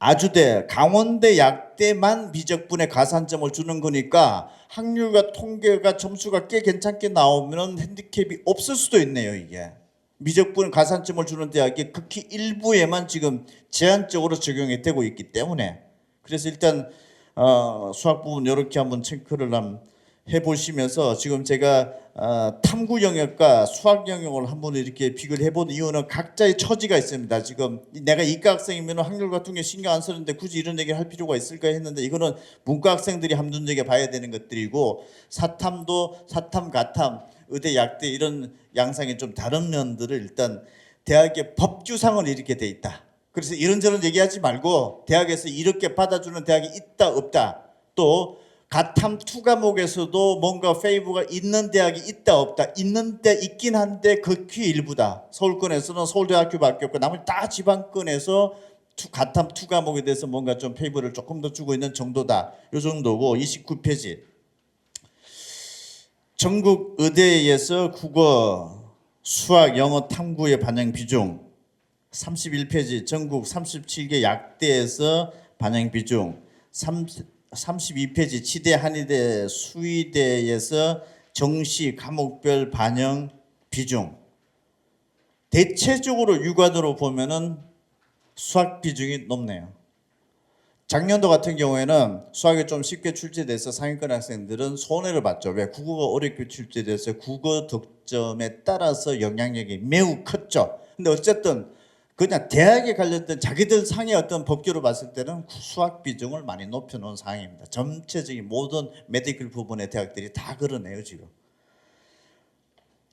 아주대, 강원대 약대만 미적분의 가산점을 주는 거니까 확률과 통계가 점수가 꽤 괜찮게 나오면 핸디캡이 없을 수도 있네요. 이게 미적분 가산점을 주는 대학이 극히 일부에만 지금 제한적으로 적용이 되고 있기 때문에 그래서 일단 수학 부분 이렇게 한번 체크를 해보시면서 지금 제가 탐구 영역과 수학 영역을 한번 이렇게 비교를 해본 이유는 각자의 처지가 있습니다. 지금 내가 이과 학생이면 확률 같은 게 신경 안 쓰는데 굳이 이런 얘기를 할 필요가 있을까 했는데 이거는 문과 학생들이 함준적에 봐야 되는 것들이고 사탐도 사탐, 가탐, 의대, 약대 이런 양상이 좀 다른 면들을 일단 대학의 법규상은 이렇게 돼 있다. 그래서 이런저런 얘기하지 말고 대학에서 이렇게 받아주는 대학이 있다 없다 또 가탐 2 과목에서도 뭔가 페이버가 있는 대학이 있다 없다 있는데 있긴 한데 극히 일부다. 서울권에서는 서울대학교밖에 없고 나머지 다 지방권에서 가탐 2 과목에 대해서 뭔가 좀 페이버를 조금 더 주고 있는 정도다. 이 정도고 29페이지 전국 의대에서 국어, 수학, 영어 탐구의 반영 비중 31페이지 전국 37개 약대에서 반영 비중 32페이지 치대, 한의대, 수의대에서 정시 과목별 반영 비중 대체적으로 육안으로 보면은 수학 비중이 높네요. 작년도 같은 경우에는 수학이 좀 쉽게 출제돼서 상위권 학생들은 손해를 봤죠. 왜? 국어가 어렵게 출제돼서 국어 득점에 따라서 영향력이 매우 컸죠. 근데 어쨌든 그냥 대학에 관련된 자기들 상의 어떤 법규로 봤을 때는 수학 비중을 많이 높여놓은 상황입니다. 전체적인 모든 메디컬 부분의 대학들이 다 그러네요 지금.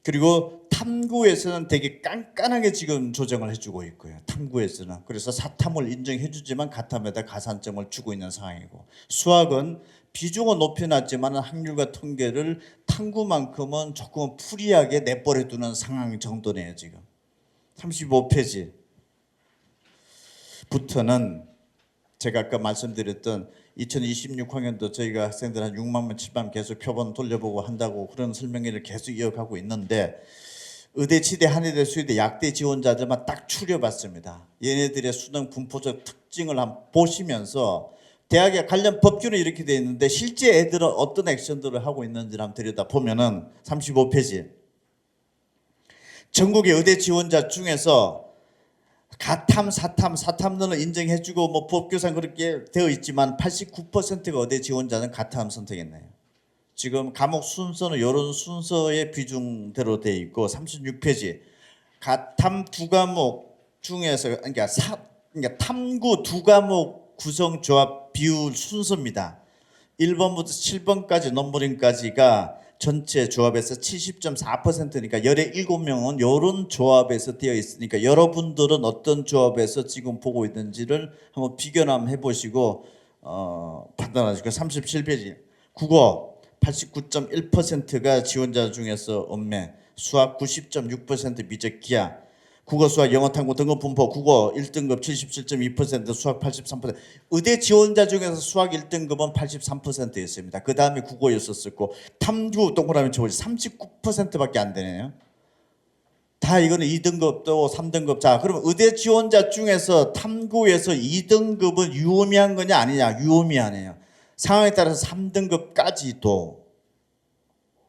그리고 탐구에서는 되게 깐깐하게 지금 조정을 해주고 있고요. 탐구에서는 그래서 사탐을 인정해주지만 가탐에다 가산점을 주고 있는 상황이고 수학은 비중은 높여놨지만 확률과 통계를 탐구만큼은 조금 프리하게 내버려두는 상황 정도네요 지금. 35페이지 부터는 제가 아까 말씀드렸던 2026학년도 저희가 학생들 한 6만 명, 7만 명 계속 표본 돌려보고 한다고 그런 설명회를 계속 이어가고 있는데 의대, 치대, 한의대, 수의대, 약대 지원자들만 딱 추려봤습니다. 얘네들의 수능 분포적 특징을 한번 보시면서 대학에 관련 법규는 이렇게 돼 있는데 실제 애들은 어떤 액션들을 하고 있는지를 한번 들여다보면은 35페이지 전국의 의대 지원자 중에서 가탐, 사탐들은 인정해주고 뭐 법규상 그렇게 되어 있지만 89%가 의대 지원자는 가탐 선택했네요. 지금 과목 순서는 이런 순서의 비중대로 되어 있고 36페이지 가탐 2과목 중에서 그러니까 탐구 2과목 구성 조합 비율 순서입니다. 1번부터 7번까지 넘버링까지가 전체 조합에서 70.4%니까 17명은 이런 조합에서 되어 있으니까 여러분들은 어떤 조합에서 지금 보고 있는지를 한번 비교를 한번 해보시고 판단하시고 37페이지 국어 89.1%가 지원자 중에서 엄매 수학 90.6% 미적 기하 국어, 수학, 영어, 탐구, 등급 분포 국어 1등급 77.2%, 수학 83%. 의대 지원자 중에서 수학 1등급은 83%였습니다. 그 다음에 국어였었고 탐구 동그라미 쳐보지 39%밖에 안 되네요. 다 이거는 2등급 또 3등급. 자, 그러면 의대 지원자 중에서 탐구에서 2등급은 유의미한 거냐 아니냐? 유의미하네요. 상황에 따라서 3등급까지도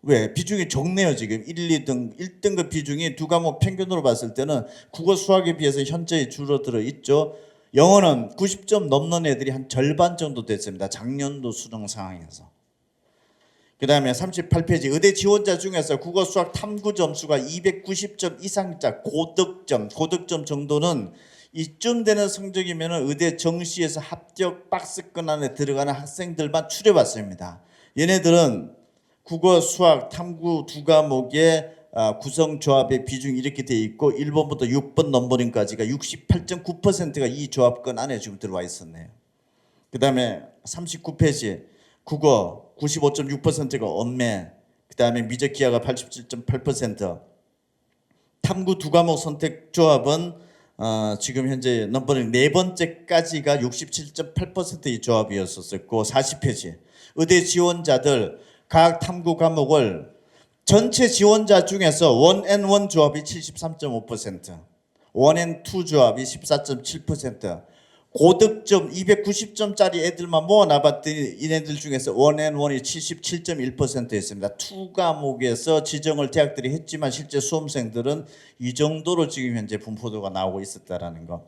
왜? 비중이 적네요 지금 1등급 비중이 두 과목 평균으로 봤을 때는 국어 수학에 비해서 현저히 줄어들어 있죠. 영어는 90점 넘는 애들이 한 절반 정도 됐습니다. 작년도 수능 상황에서. 그 다음에 38페이지 의대 지원자 중에서 국어 수학 탐구 점수가 290점 이상자 고득점 정도는 이쯤 되는 성적이면 의대 정시에서 합격 박스권 안에 들어가는 학생들만 추려봤습니다. 얘네들은 국어, 수학, 탐구 두 과목의 구성조합의 비중이 이렇게 돼 있고 1번부터 6번 넘버링까지가 68.9%가 이 조합권 안에 지금 들어와 있었네요. 그 다음에 39페이지 국어 95.6%가 언매 그 다음에 미적 기하가 87.8% 탐구 두 과목 선택 조합은 지금 현재 넘버링 네 번째까지가 67.8%의 조합이었었고 40페이지 의대 지원자들 각 탐구 과목을 전체 지원자 중에서 원앤원 조합이 73.5%, 원앤투 조합이 14.7%, 고득점 290점짜리 애들만 모아놔봤더니 이네들 중에서 원앤원이 77.1%였습니다. 투 과목에서 지정을 대학들이 했지만 실제 수험생들은 이 정도로 지금 현재 분포도가 나오고 있었다라는 거.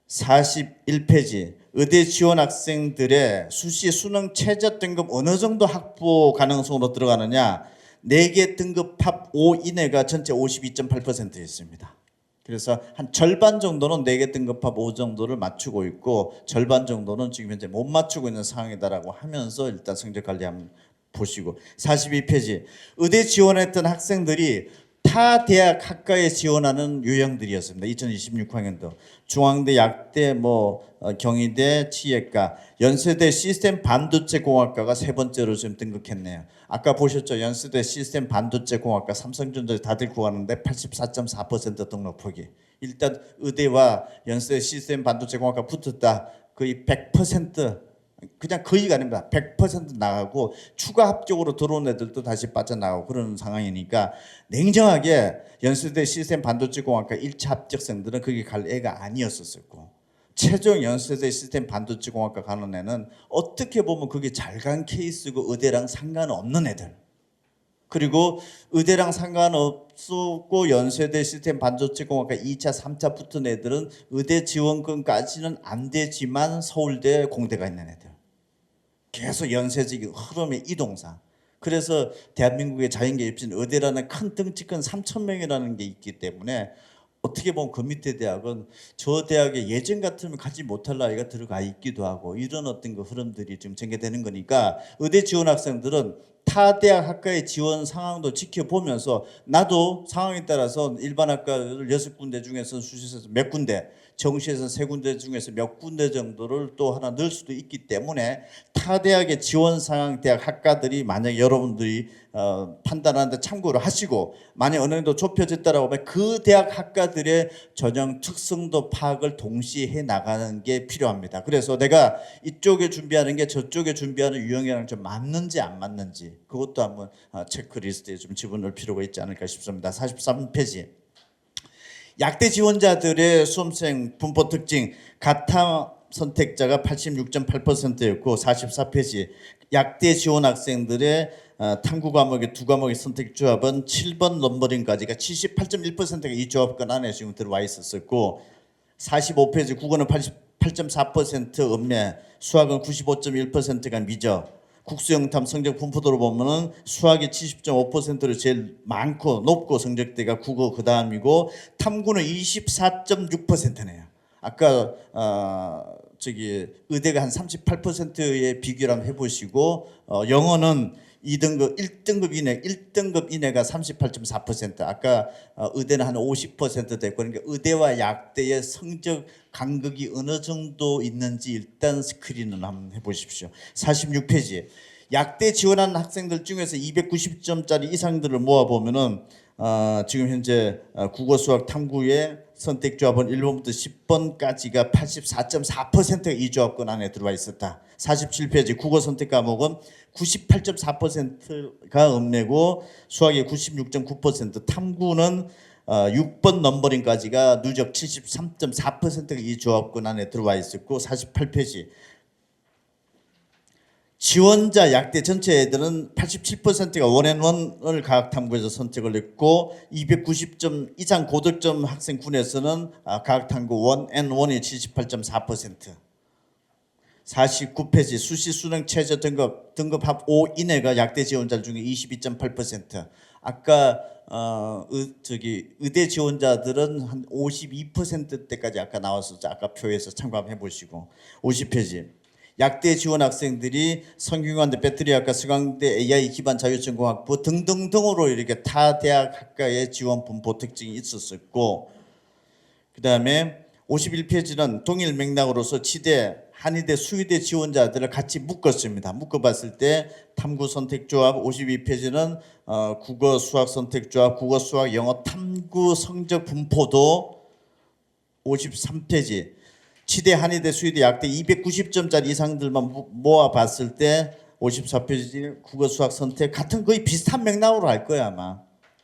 41페이지 의대 지원 학생들의 수시 수능 최저 등급 어느 정도 확보 가능성으로 들어가느냐 4개 등급 합 5 이내가 전체 52.8%였습니다. 그래서 한 절반 정도는 4개 등급 합 5 정도를 맞추고 있고 절반 정도는 지금 현재 못 맞추고 있는 상황이다라고 하면서 일단 성적 관리 한번 보시고 42페이지 의대 지원했던 학생들이 타 대학 학과에 지원하는 유형들이었습니다. 2026학년도 중앙대, 약대, 경희대, 치예과, 연세대 시스템 반도체 공학과가 세 번째로 지금 등극했네요. 아까 보셨죠? 연세대 시스템 반도체 공학과 삼성전자 다들 구하는데 84.4% 등록 포기. 일단 의대와 연세대 시스템 반도체 공학과 붙었다. 거의 100% 그냥 거의가 아닙니다. 100% 나가고 추가 합격으로 들어온 애들도 다시 빠져나가고 그런 상황이니까 냉정하게 연세대 시스템 반도체 공학과 1차 합격생들은 거기 갈 애가 아니었었고 최종 연세대 시스템 반도체 공학과 가는 애는 어떻게 보면 그게 잘 간 케이스고 의대랑 상관없는 애들 그리고 의대랑 상관없고 연세대 시스템 반도체 공학과 2차 3차 붙은 애들은 의대 지원금까지는 안 되지만 서울대 공대가 있는 애들 계속 연쇄적인 흐름의 이동상. 그래서 대한민국의 자연계 입신 의대라는 큰 덩치 큰 3,000명이라는 게 있기 때문에 어떻게 보면 그 밑에 대학은 저 대학에 예전 같으면 가지 못할 나이가 들어가 있기도 하고 이런 어떤 그 흐름들이 지금 전개되는 거니까 의대 지원 학생들은 타 대학 학과의 지원 상황도 지켜보면서 나도 상황에 따라서 일반 학과를 6군데 중에서 수시에서 몇 군데 정시에서 3군데 중에서 몇 군데 정도를 또 하나 넣을 수도 있기 때문에 타 대학의 지원 상황 대학 학과들이 만약에 여러분들이 판단하는데 참고를 하시고 만약 어느 정도 좁혀졌다라고 하면 그 대학 학과들의 전형 특성도 파악을 동시에 해 나가는 게 필요합니다. 그래서 내가 이쪽에 준비하는 게 저쪽에 준비하는 유형이랑 좀 맞는지 안 맞는지 그것도 한번 체크리스트에 좀 집어넣을 필요가 있지 않을까 싶습니다. 43페이지 약대 지원자들의 수험생 분포 특징 가타 선택자가 86.8%였고 44페이지 약대 지원 학생들의 탐구 과목의 두 과목의 선택 조합은 7번 넘버링까지가 78.1%가 이 조합권 안에 지금 들어와 있었고 45페이지 국어는 88.4% 음매 수학은 95.1%가 미적 국수영탐 성적 분포도로 보면은 수학이 70.5%로 제일 많고 높고 성적대가 국어 그 다음이고 탐구는 24.6%네요. 아까 의대가 한 38%의 비교를 한번 해보시고 영어는 2등급 1등급 이내가 38.4%. 아까 의대는 한 50% 됐고 그러니까 의대와 약대의 성적 간극이 어느 정도 있는지 일단 스크린을 한번 해보십시오. 46페이지 약대 지원하는 학생들 중에서 290점짜리 이상들을 모아보면은 지금 현재 국어 수학 탐구의 선택 조합은 1번부터 10번까지가 84.4%가 이 조합권 안에 들어와 있었다. 47페이지 국어 선택 과목은 98.4%가 읍내고 수학이 96.9%, 탐구는 6번 넘버링까지가 누적 73.4%가 이 조합권 안에 들어와 있었고 48페이지 지원자 약대 전체 애들은 87%가 원앤원을 과학탐구에서 선택을 했고 290점 이상 고득점 학생군에서는 과학탐구 원앤원이 78.4%. 49페이지 수시 수능 최저 등급 합 5 이내가 약대 지원자 중에 22.8%. 아까 의대 지원자들은 한 52%대까지 아까 나왔었죠. 아까 표에서 참고해 보시고 50페이지. 약대 지원 학생들이 성균관대 배터리학과 서강대 AI 기반 자율전공학부 등등등으로 이렇게 타 대학 학과의 지원 분포 특징이 있었고 그다음에 51페이지는 동일 맥락으로서 치대, 한의대, 수의대 지원자들을 같이 묶었습니다. 묶어봤을 때 탐구 선택 조합 52페이지는 국어 수학 선택 조합, 국어 수학 영어 탐구 성적 분포도 53페이지 치대, 한의대, 수의대, 약대 290점짜리 이상들만 모아봤을 때 54페이지 국어, 수학, 선택 같은 거의 비슷한 맥락으로 할 거야 아마.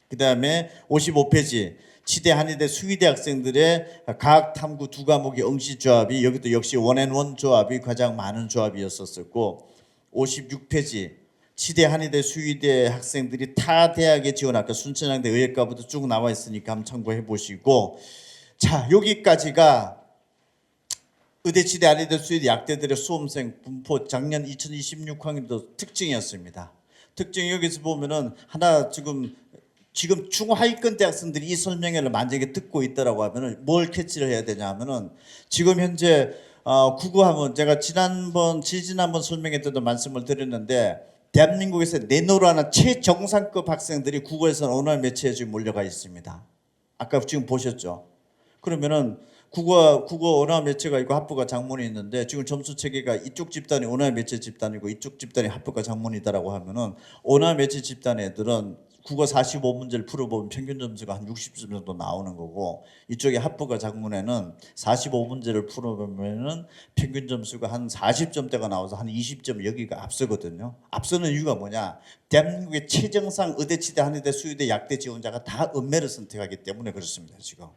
그 다음에 55페이지 치대, 한의대, 수의대 학생들의 과학, 탐구 두 과목의 응시 조합이 여기도 역시 원앤원 조합이 가장 많은 조합이었었고 56페이지 치대, 한의대, 수의대 학생들이 타 대학에 지원할까 순천향대, 의예과부터 쭉 나와 있으니까 한번 참고해 보시고 자 여기까지가 의대, 치대, 한의대, 수의대, 약대들의 수험생 분포 작년 2026학년도 특징이었습니다. 특징이 여기서 보면은 하나 지금 중하위권 대학생들이 이 설명회를 만약에 듣고 있다라고 하면은 뭘 캐치를 해야 되냐 하면은 지금 현재 국어하면 제가 지난번 설명회 때도 말씀을 드렸는데 대한민국에서 내노라는 최정상급 학생들이 국어에서는 언어 매체에 지금 몰려가 있습니다. 아까 지금 보셨죠? 그러면은 국어 언어 매체가 있고 학부가 장문이 있는데 지금 점수 체계가 이쪽 집단이 언어 매체 집단이고 이쪽 집단이 학부가 장문이다라고 하면은 언어 매체 집단 애들은 국어 45문제를 풀어보면 평균 점수가 한 60점 정도 나오는 거고 이쪽에 학부가 장문에는 45문제를 풀어보면은 평균 점수가 한 40점대가 나와서 한 20점 여기가 앞서거든요. 앞서는 이유가 뭐냐? 대한민국의 최정상 의대, 치대, 한의대, 수의대, 약대 지원자가 다 은매를 선택하기 때문에 그렇습니다. 지금.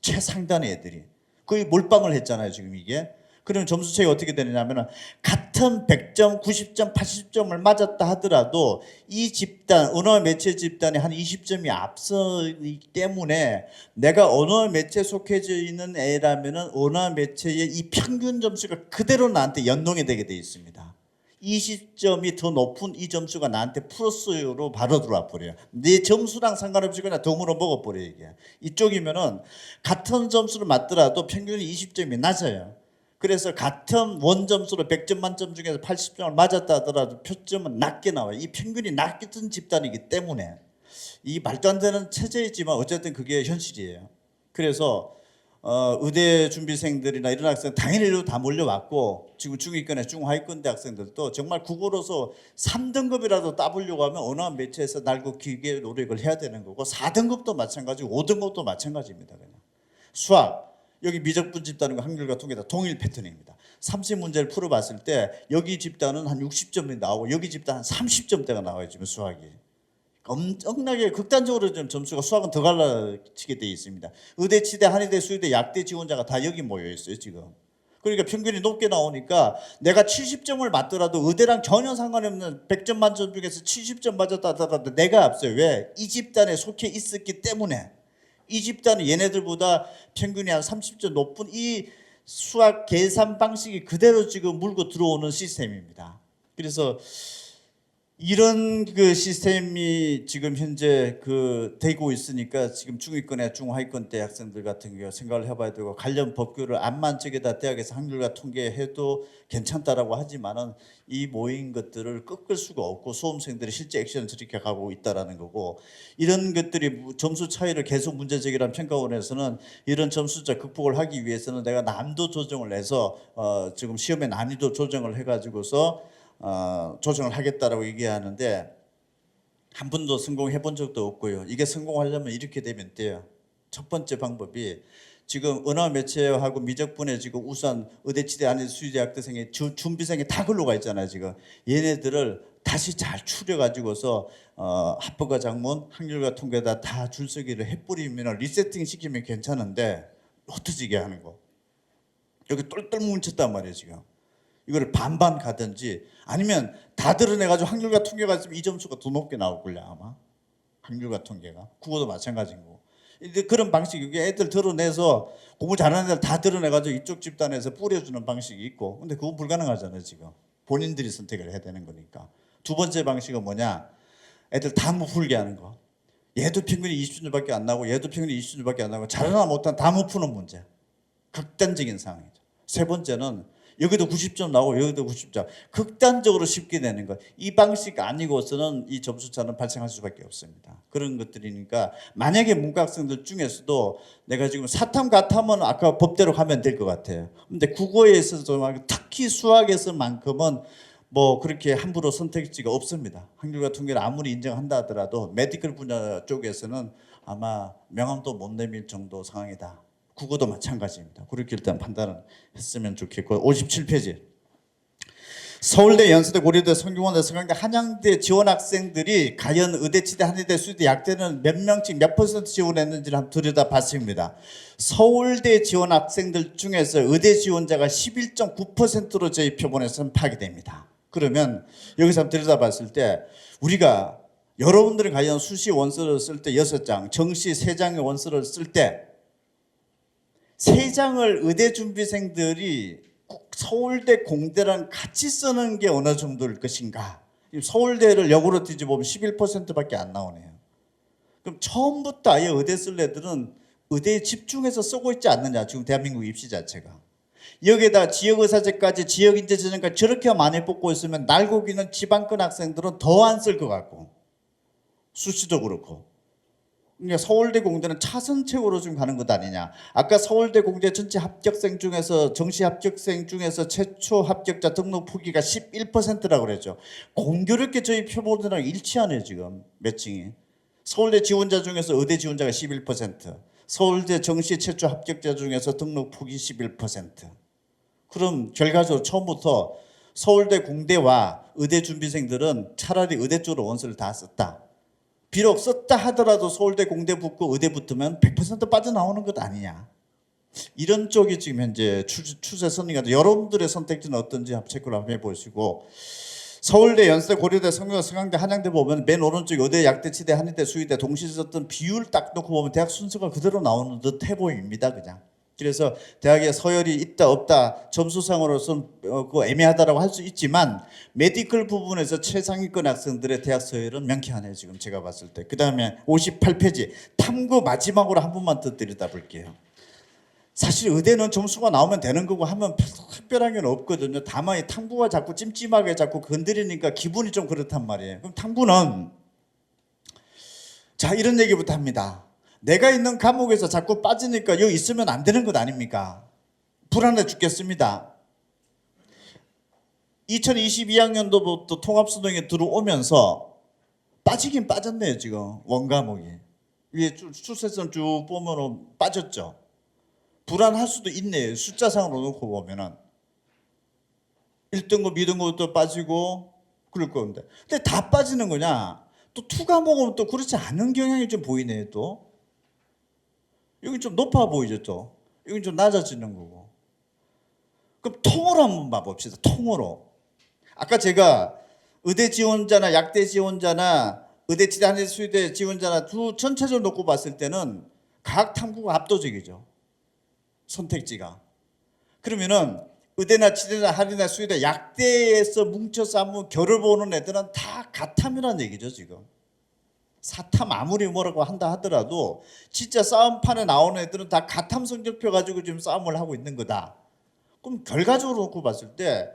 최상단의 애들이 거의 몰빵을 했잖아요 지금 이게. 그러면 점수 차이가 어떻게 되느냐면 같은 100점, 90점, 80점을 맞았다 하더라도 이 집단 언어 매체 집단이 한 20점이 앞서기 때문에 내가 언어 매체에 속해져 있는 애라면은 언어 매체의 이 평균 점수가 그대로 나한테 연동이 되게 돼 있습니다. 20점이 더 높은 이 점수가 나한테 플러스로 바로 들어와 버려요. 내 점수랑 상관없이 그냥 덤으로 먹어버려 이게. 이쪽이면은 같은 점수를 맞더라도 평균이 20점이 낮아요. 그래서 같은 원점수로 100점 만점 중에서 80점을 맞았다 하더라도 표점은 낮게 나와요. 이 평균이 낮은 집단이기 때문에 이 말도 안 되는 체제이지만 어쨌든 그게 현실이에요. 그래서 의대 준비생들이나 이런 학생 당연히 다 몰려왔고 지금 중위권에 중하위권 대학생들도 정말 국어로서 3등급이라도 따보려고 하면 언어 매체에서 날고 길게 노력을 해야 되는 거고 4등급도 마찬가지고 5등급도 마찬가지입니다. 그냥. 수학 여기 미적분 집단과 한글과 통계 다 동일 패턴입니다. 30문제를 풀어봤을 때 여기 집단은 한 60점이 나오고 여기 집단 한 30점대가 나와요. 지금 수학이. 엄청나게 극단적으로 좀 점수가 수학은 더 갈라치게 되어 있습니다. 의대, 치대, 한의대, 수의대, 약대 지원자가 다 여기 모여 있어요 지금. 그러니까 평균이 높게 나오니까 내가 70점을 맞더라도 의대랑 전혀 상관없는 100점 만점 중에서 70점 맞았다 하더라도 내가 앞서요. 왜? 이 집단에 속해 있었기 때문에. 이 집단은 얘네들보다 평균이 한 30점 높은 이 수학 계산 방식이 그대로 지금 물고 들어오는 시스템입니다. 그래서 이런 그 시스템이 지금 현재 되고 있으니까 지금 중위권의 중하위권 대학생들 같은 경우 생각을 해봐야 되고 관련 법규를 암만 쪽에다 대학에서 확률과 통계해도 괜찮다라고 하지만은 이 모인 것들을 꺾을 수가 없고 수험생들이 실제 액션을 저렇게 가고 있다라는 거고 이런 것들이 점수 차이를 계속 문제 제기란 평가원에서는 이런 점수차 극복을 하기 위해서는 내가 난도 조정을 해서 지금 시험의 난이도 조정을 해가지고서 조정을 하겠다라고 얘기하는데 한 번도 성공해 본 적도 없고요. 이게 성공하려면 이렇게 되면 돼요. 첫 번째 방법이 지금 언어 매체하고 미적분에 지금 우선 의대, 치대, 한의대, 수의대, 약대생이 준비생이 다 글로 가 있잖아요. 지금 얘네들을 다시 잘 추려가지고서 합법과 장문, 확률과 통계다 다 줄서기를 해버리면 리세팅 시키면 괜찮은데 흩어지게 하는 거. 여기 똘똘 뭉쳤단 말이에요 지금. 이거를 반반 가든지 아니면 다 드러내가지고 확률과 통계가 있으면 이 점수가 더 높게 나올걸요 아마. 확률과 통계가. 국어도 마찬가지인 거고. 그런 방식이 이게 애들 드러내서 공부 잘하는 애들 다 드러내가지고 이쪽 집단에서 뿌려주는 방식이 있고 근데 그건 불가능하잖아요 지금. 본인들이 선택을 해야 되는 거니까. 두 번째 방식은 뭐냐. 애들 다 못 풀게 하는 거. 얘도 평균이 20점밖에 안 나오고 얘도 평균이 20점밖에 안 나오고 잘하나 못하나 다 못 푸는 문제. 극단적인 상황이죠. 세 번째는 여기도 90점 나오고 여기도 90점. 극단적으로 쉽게 되는 것. 이 방식 아니고서는 이 점수차는 발생할 수밖에 없습니다. 그런 것들이니까 만약에 문과학생들 중에서도 내가 지금 사탐 가탐은 아까 법대로 가면 될 것 같아요. 근데 국어에 있어서 특히 수학에서만큼은 뭐 그렇게 함부로 선택지가 없습니다. 확률과 통계를 아무리 인정한다 하더라도 메디컬 분야 쪽에서는 아마 명함도 못 내밀 정도 상황이다. 국어도 마찬가지입니다. 그렇게 일단 판단을 했으면 좋겠고 57페이지. 서울대, 연세대, 고려대, 성균관대, 서강대, 한양대 지원 학생들이 과연 의대, 치대, 한의대, 수의대, 약대는 몇 명씩 몇 퍼센트 지원했는지를 한번 들여다봤습니다. 서울대 지원 학생들 중에서 의대 지원자가 11.9%로 저희 표본에서는 파악됩니다. 그러면 여기서 한번 들여다봤을 때 우리가 여러분들이 과연 수시 원서를 쓸 때 6장, 정시 3장의 원서를 쓸 때 3장을 의대 준비생들이 서울대, 공대랑 같이 쓰는 게 어느 정도일 것인가? 서울대를 역으로 뒤집어보면 11%밖에 안 나오네요. 그럼 처음부터 아예 의대 쓸 애들은 의대에 집중해서 쓰고 있지 않느냐? 지금 대한민국 입시 자체가. 여기에다 지역의사제까지 지역인재전형까지 저렇게 많이 뽑고 있으면 날고기는 지방권 학생들은 더 안 쓸 것 같고 수시도 그렇고. 그러니까 서울대 공대는 차선책으로 좀 가는 것 아니냐. 아까 서울대 공대 전체 합격생 중에서 정시 합격생 중에서 최초 합격자 등록 포기가 11%라고 그랬죠. 공교롭게 저희 표본이랑 일치하네요. 지금 매칭이. 서울대 지원자 중에서 의대 지원자가 11%, 서울대 정시 최초 합격자 중에서 등록 포기 11%. 그럼 결과적으로 처음부터 서울대 공대와 의대 준비생들은 차라리 의대 쪽으로 원서를 다 썼다. 비록 썼다 하더라도 서울대 공대 붙고 의대 붙으면 100% 빠져나오는 것 아니냐. 이런 쪽이 지금 현재 추세선이가 여러분들의 선택지는 어떤지 한번 체크를 한번 해보시고 서울대, 연세대, 고려대, 성균관, 서강대, 한양대 보면 맨 오른쪽 의대, 약대, 치대, 한의대, 수의대 동시에 썼던 비율 딱 놓고 보면 대학 순서가 그대로 나오는 듯 해 보입니다. 그냥. 그래서 대학에 서열이 있다 없다 점수상으로서는 애매하다라고 할 수 있지만 메디컬 부분에서 최상위권 학생들의 대학 서열은 명쾌하네요. 지금 제가 봤을 때. 그 다음에 58페이지 탐구 마지막으로 한 번만 더 들여다볼게요. 사실 의대는 점수가 나오면 되는 거고 하면 특별한 게 없거든요. 다만 이 탐구가 자꾸 찜찜하게 자꾸 건드리니까 기분이 좀 그렇단 말이에요. 그럼 탐구는 자 이런 얘기부터 합니다. 내가 있는 감옥에서 자꾸 빠지니까 여기 있으면 안 되는 것 아닙니까? 불안해 죽겠습니다. 2022학년도부터 통합수능에 들어오면서 빠지긴 빠졌네요. 지금 원과목이. 위에 추세선 쭉 보면 빠졌죠. 불안할 수도 있네요. 숫자상으로 놓고 보면은 1등급, 2등급도 빠지고 그럴 건데. 근데 다 빠지는 거냐? 또 투과목은 또 그렇지 않은 경향이 좀 보이네요. 또 여기 좀 높아 보이죠. 또 여기 좀 낮아지는 거고. 그럼 통으로 한번 봐봅시다. 통으로. 아까 제가 의대 지원자나 약대 지원자나 의대, 치대, 한의대, 수의대 지원자나 두 전체적으로 놓고 봤을 때는 각 탐구가 압도적이죠. 선택지가. 그러면은 의대나 치대나 한의대나 수의대 약대에서 뭉쳐서 한번 결을 보는 애들은 다 같함이라는 얘기죠. 지금. 사탐 아무리 뭐라고 한다 하더라도 진짜 싸움판에 나오는 애들은 다 가탐 성적표 가지고 지금 싸움을 하고 있는 거다. 그럼 결과적으로 놓고 봤을 때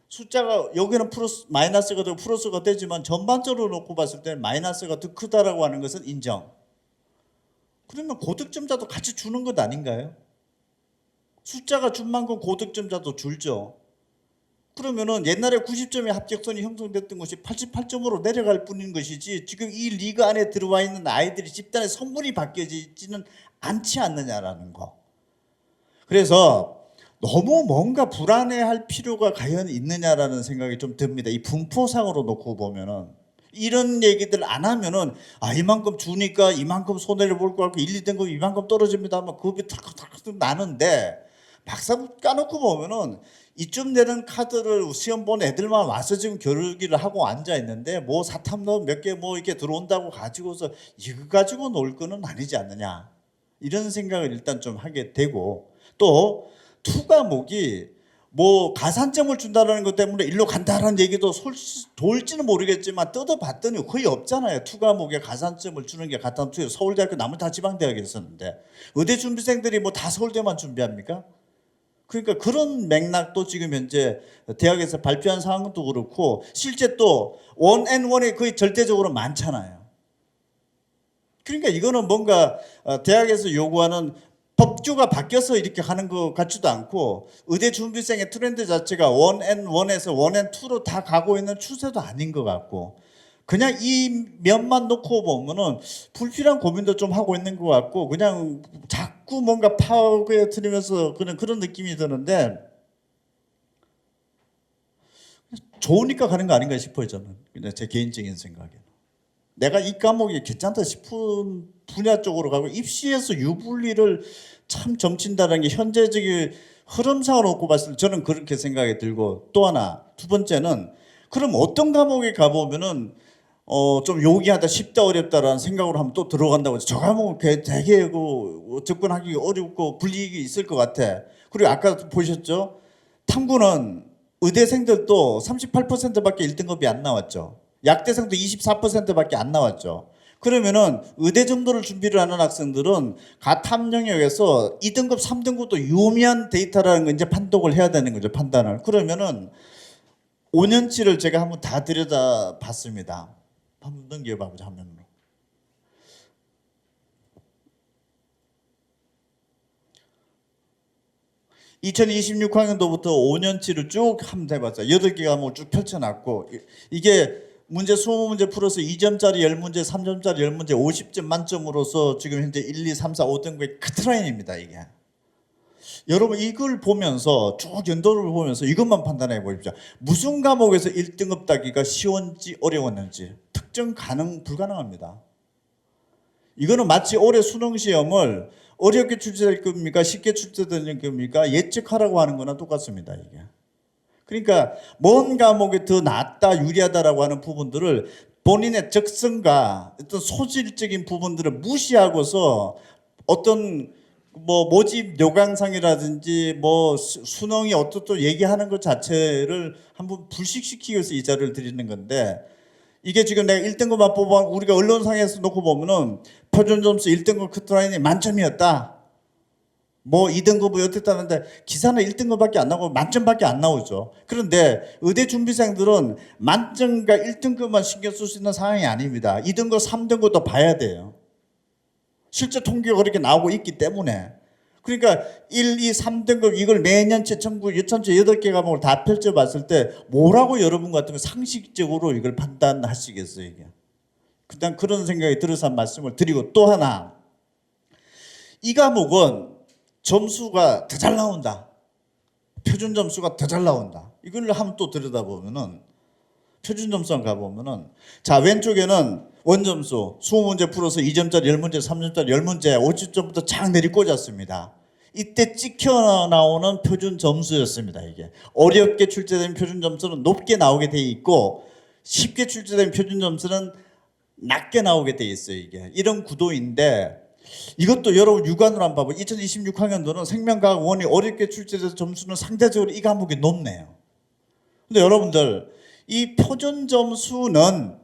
숫자가 여기는 플러스 마이너스가 되고 플러스가 되지만 전반적으로 놓고 봤을 때 마이너스가 더 크다라고 하는 것은 인정. 그러면 고득점자도 같이 주는 것 아닌가요? 숫자가 준 만큼 고득점자도 줄죠. 그러면은 옛날에 90점의 합격선이 형성됐던 것이 88점으로 내려갈 뿐인 것이지 지금 이 리그 안에 들어와 있는 아이들이 집단의 성분이 바뀌어지지는 않지 않느냐라는 거. 그래서 너무 뭔가 불안해할 필요가 과연 있느냐라는 생각이 좀 듭니다. 이 분포상으로 놓고 보면은 이런 얘기들 안 하면은 이만큼 주니까 이만큼 손해를 볼 것 같고 1, 2등급 이만큼 떨어집니다 하면 그게 탁탁탁 나는데 막상 까놓고 보면은 이쯤 되는 카드를 시험 본 애들만 와서 지금 겨루기를 하고 앉아 있는데 뭐 사탐론 몇 개 뭐 이렇게 들어온다고 가지고서 이거 가지고 놀 거는 아니지 않느냐 이런 생각을 일단 좀 하게 되고 또 투과목이 뭐 가산점을 준다는 것 때문에 일로 간다라는 얘기도 돌지는 모르겠지만 뜯어봤더니 거의 없잖아요. 투과목에 가산점을 주는 게 가탐 투 서울대학교 나머지 다 지방대학에 있었는데 의대 준비생들이 뭐 다 서울대만 준비합니까? 그러니까 그런 맥락도 지금 현재 대학에서 발표한 상황도 그렇고 실제 또 원앤원이 거의 절대적으로 많잖아요. 그러니까 이거는 뭔가 대학에서 요구하는 법규가 바뀌어서 이렇게 하는 것 같지도 않고 의대 준비생의 트렌드 자체가 원앤원에서 원앤투로 다 가고 있는 추세도 아닌 것 같고 그냥 이 면만 놓고 보면은 불필요한 고민도 좀 하고 있는 것 같고 그냥 자꾸 자꾸 뭔가 파고들면서 그런 느낌이 드는데 좋으니까 가는 거 아닌가 싶어요. 저는 그냥 제 개인적인 생각에는. 내가 이 과목이 괜찮다 싶은 분야 쪽으로 가고 입시에서 유불리를 참 점친다는 게 현재적인 흐름상으로 놓고 봤을 때 저는 그렇게 생각이 들고, 또 하나 두 번째는 그럼 어떤 과목에 가보면은 좀 요기하다 쉽다 어렵다라는 생각으로 하면 또 들어간다고 해서 저 과목은 되게 접근하기 어렵고 불이익이 있을 것 같아. 그리고 아까 보셨죠? 탐구는 의대생들도 38%밖에 1등급이 안 나왔죠. 약대생도 24%밖에 안 나왔죠. 그러면은 의대 정도를 준비를 하는 학생들은 가탐 영역에서 2등급, 3등급도 유의미한 데이터라는 걸 이제 판독을 해야 되는 거죠. 판단을. 그러면은 5년치를 제가 한번 다 들여다 봤습니다. 한번 넘겨봐보자, 화면으로. 2026학년도부터 5년치를 쭉 한번 해봤어요. 8개 과목을 쭉 펼쳐놨고, 이게 문제 20문제 풀어서 2점짜리 10문제, 3점짜리 10문제, 50점 만점으로서 지금 현재 1, 2, 3, 4, 5등급의 커트라인입니다, 이게. 여러분 이걸 보면서 쭉 연도를 보면서 이것만 판단해 보십시오. 무슨 과목에서 1등급 따기가 쉬웠지 어려웠는지 특정 불가능합니다. 이거는 마치 올해 수능 시험을 어렵게 출제될 겁니까? 쉽게 출제될 겁니까? 예측하라고 하는 거나 똑같습니다, 이게. 그러니까 뭔 과목이 더 낫다, 유리하다라고 하는 부분들을 본인의 적성과 어떤 소질적인 부분들을 무시하고서 어떤 모집 요강상이라든지 수능이 어떻게 얘기하는 것 자체를 한번 불식시키기 위해서 이 자료를 드리는 건데, 이게 지금 내가 1등급만 뽑아 우리가 언론상에서 놓고 보면은 표준 점수 1등급 커트라인이 만점이었다. 2등급이 어땠다는데 기사는 1등급밖에 안 나오고 만점밖에 안 나오죠. 그런데 의대 준비생들은 만점과 1등급만 신경 쓸 수 있는 상황이 아닙니다. 2등급, 3등급도 봐야 돼요. 실제 통계가 그렇게 나오고 있기 때문에. 그러니까 1, 2, 3등급 이걸 매년 최첨부, 유천체 8개 과목을 다 펼쳐봤을 때 뭐라고 여러분 같으면 상식적으로 이걸 판단하시겠어요, 이게. 그냥 그런 생각이 들어서 한 말씀을 드리고, 또 하나, 이 과목은 점수가 더 잘 나온다. 표준 점수가 더 잘 나온다. 이걸 한번 또 들여다보면은 표준 점수만 가보면은 자, 왼쪽에는 원점수 20문제 풀어서 2점짜리 10문제, 3점짜리 10문제 50점부터 쫙 내리꽂았습니다. 이때 찍혀 나오는 표준 점수였습니다. 이게 어렵게 출제된 표준 점수는 높게 나오게 돼 있고 쉽게 출제된 표준 점수는 낮게 나오게 돼 있어요. 이게 이런 구도인데, 이것도 여러분 육안으로 한번 봐보면 2026학년도는 생명과학 원이 어렵게 출제돼서 점수는 상대적으로 이 과목이 높네요. 근데 여러분들 이 표준 점수는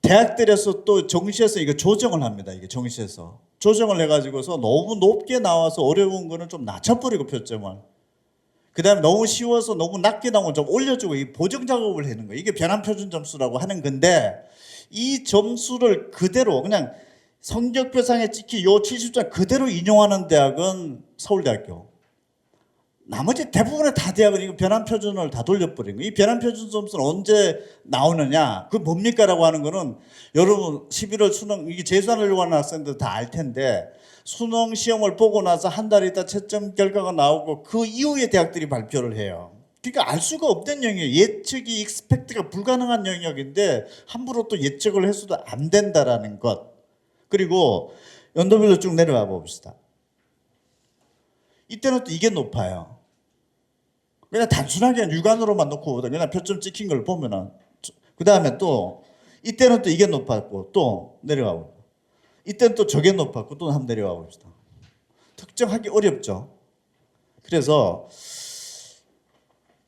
대학들에서 또 정시에서 이거 조정을 합니다. 이게 정시에서 조정을 해가지고서 너무 높게 나와서 어려운 거는 좀 낮춰버리고 표점을, 그 다음에 너무 쉬워서 너무 낮게 나오면 좀 올려주고 이 보정 작업을 하는 거예요. 이게 변환 표준 점수라고 하는 건데, 이 점수를 그대로 그냥 성적표상에 찍힌 요 70점 그대로 인용하는 대학은 서울대학교. 나머지 대부분의 다 대학은 이거 변환 표준을 다 돌려버린 거예요. 이 변환 표준 점수는 언제 나오느냐? 그 뭡니까? 라고 하는 거는 여러분 11월 수능, 이게 재수하려고 하는 학생들 다 알 텐데, 수능 시험을 보고 나서 한 달 있다 채점 결과가 나오고 그 이후에 대학들이 발표를 해요. 그러니까 알 수가 없는 영역이에요. 예측이 익스펙트가 불가능한 영역인데 함부로 또 예측을 해서도 안 된다라는 것. 그리고 연도별로 쭉 내려와 봅시다. 이때는 또 이게 높아요. 그냥 단순하게 육안으로만 놓고 그냥 표점 찍힌 걸 보면은, 그 다음에 또 이때는 또 이게 높았고 또 내려가고, 이때는 또 저게 높았고 또 한번 내려가 봅시다. 특정하기 어렵죠. 그래서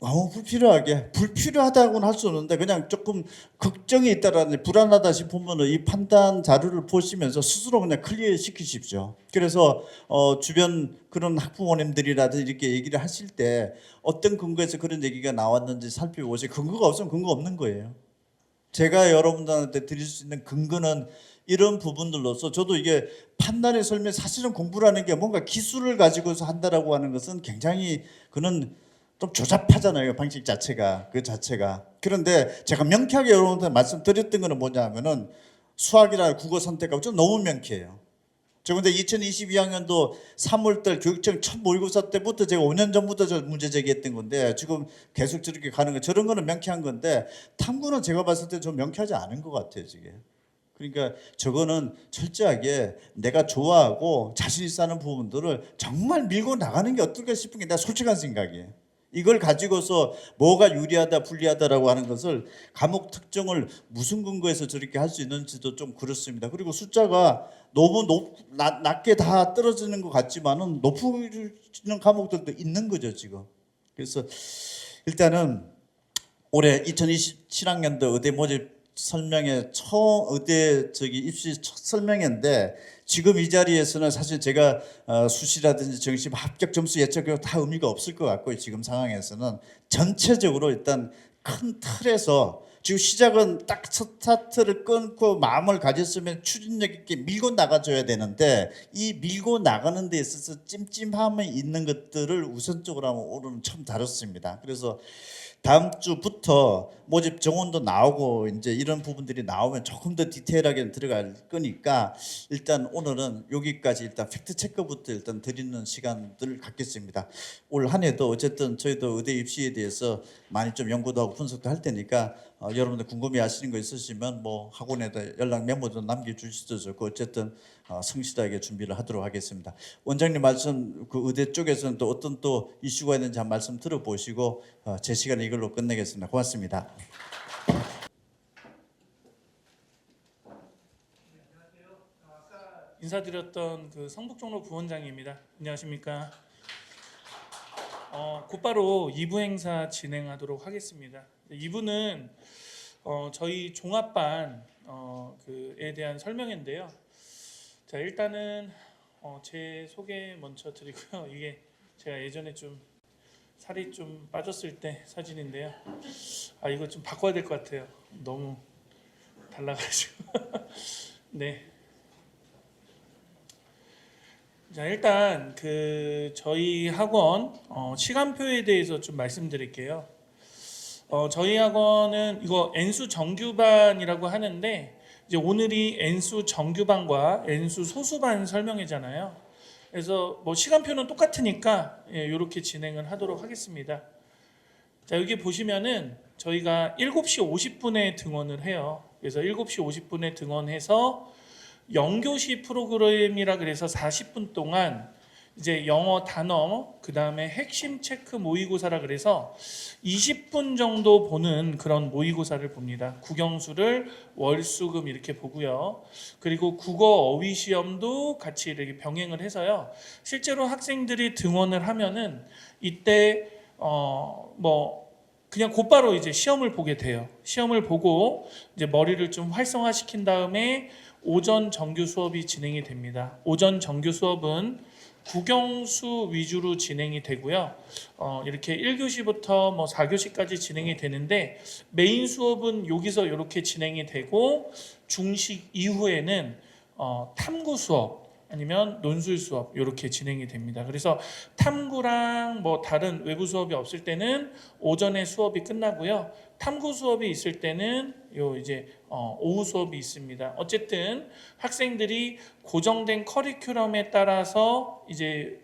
너무 불필요하다고는 할 수 없는데 그냥 조금 걱정이 있다라는, 불안하다 싶으면 이 판단 자료를 보시면서 스스로 그냥 클리어 시키십시오. 그래서 주변 그런 학부모님들이라든지 이렇게 얘기를 하실 때 어떤 근거에서 그런 얘기가 나왔는지 살펴보세요. 근거가 없으면 근거 없는 거예요. 제가 여러분들한테 드릴 수 있는 근거는 이런 부분들로서, 저도 이게 판단의 설명, 사실은 공부라는 게 뭔가 기술을 가지고서 한다라고 하는 것은 굉장히 그는 좀 조잡하잖아요. 방식 자체가, 그 자체가. 그런데 제가 명쾌하게 여러분한테 말씀드렸던 거는 뭐냐면은 수학이나 국어 선택하고 좀 너무 명쾌해요. 저 근데 2022학년도 3월달 교육청 첫 모의고사 때부터 제가 5년 전부터 저 문제 제기했던 건데 지금 계속 저렇게 가는 거 저런 거는 명쾌한 건데 탐구는 제가 봤을 때 좀 명쾌하지 않은 것 같아요 지금. 그러니까 저거는 철저하게 내가 좋아하고 자신 있어 하는 부분들을 정말 밀고 나가는 게 어떨까 싶은 게 내 솔직한 생각이에요. 이걸 가지고서 뭐가 유리하다 불리하다라고 하는 것을 과목 특정을 무슨 근거에서 저렇게 할 수 있는지도 좀 그렇습니다. 그리고 숫자가 너무 낮게 다 떨어지는 것 같지만은 높아지는 과목들도 있는 거죠 지금. 그래서 일단은 올해 2027학년도 의대 모집 설명회 의대 입시 첫 설명회인데 지금 이 자리에서는 사실 제가 수시라든지 정시 합격 점수 예측 다 의미가 없을 것 같고요. 지금 상황에서는 전체적으로 일단 큰 틀에서 지금 시작은 딱 스타트를 끊고 마음을 가졌으면 추진력 있게 밀고 나가줘야 되는데 이 밀고 나가는 데 있어서 찜찜함이 있는 것들을 우선적으로 하면 오늘은 처음 다뤘습니다. 그래서 다음 주부터 모집 정원도 나오고 이제 이런 부분들이 나오면 조금 더 디테일하게 들어갈 거니까 일단 오늘은 여기까지 일단 팩트 체크부터 일단 드리는 시간들 갖겠습니다. 올 한 해도 어쨌든 저희도 의대 입시에 대해서 많이 좀 연구도 하고 분석도 할 테니까 여러분들 궁금해하시는 거 있으시면 뭐 학원에다 연락 메모도 남겨주시도 좋고 어쨌든 성실하게 준비를 하도록 하겠습니다. 원장님 말씀 그 의대 쪽에서는 또 어떤 또 이슈가 있는지 한 말씀 들어보시고 제 시간은 이걸로 끝내겠습니다. 고맙습니다. 인사드렸던 그 성북종로 부원장입니다. 안녕하십니까? 곧바로 2부 행사 진행하도록 하겠습니다. 2부는 저희 종합반 그에 대한 설명인데요. 자, 일단은 제 소개 먼저 드리고요. 이게 제가 예전에 좀 살이 좀 빠졌을 때 사진인데요. 이거 좀 바꿔야 될 것 같아요. 너무 달라가지고. 네. 자, 일단 그 저희 학원 시간표에 대해서 좀 말씀드릴게요. 저희 학원은 이거 N수 정규반이라고 하는데 이제 오늘이 N수 정규반과 N수 소수반 설명회잖아요. 그래서 뭐 시간표는 똑같으니까 이렇게 진행을 하도록 하겠습니다. 자, 여기 보시면은 저희가 7시 50분에 등원을 해요. 그래서 7시 50분에 등원해서 영교시 프로그램이라 그래서 40분 동안 이제 영어 단어 그다음에 핵심 체크 모의고사라 그래서 20분 정도 보는 그런 모의고사를 봅니다. 국영수를 월수금 이렇게 보고요. 그리고 국어 어휘 시험도 같이 이렇게 병행을 해서요. 실제로 학생들이 등원을 하면은 이때 뭐 그냥 곧바로 이제 시험을 보게 돼요. 시험을 보고 이제 머리를 좀 활성화시킨 다음에 오전 정규 수업이 진행이 됩니다. 오전 정규 수업은 국영수 위주로 진행이 되고요. 이렇게 1교시부터 뭐 4교시까지 진행이 되는데 메인 수업은 여기서 이렇게 진행이 되고 중식 이후에는 탐구 수업 아니면 논술 수업 이렇게 진행이 됩니다. 그래서 탐구랑 뭐 다른 외부 수업이 없을 때는 오전에 수업이 끝나고요. 탐구 수업이 있을 때는 이제 오후 수업이 있습니다. 어쨌든 학생들이 고정된 커리큘럼에 따라서 이제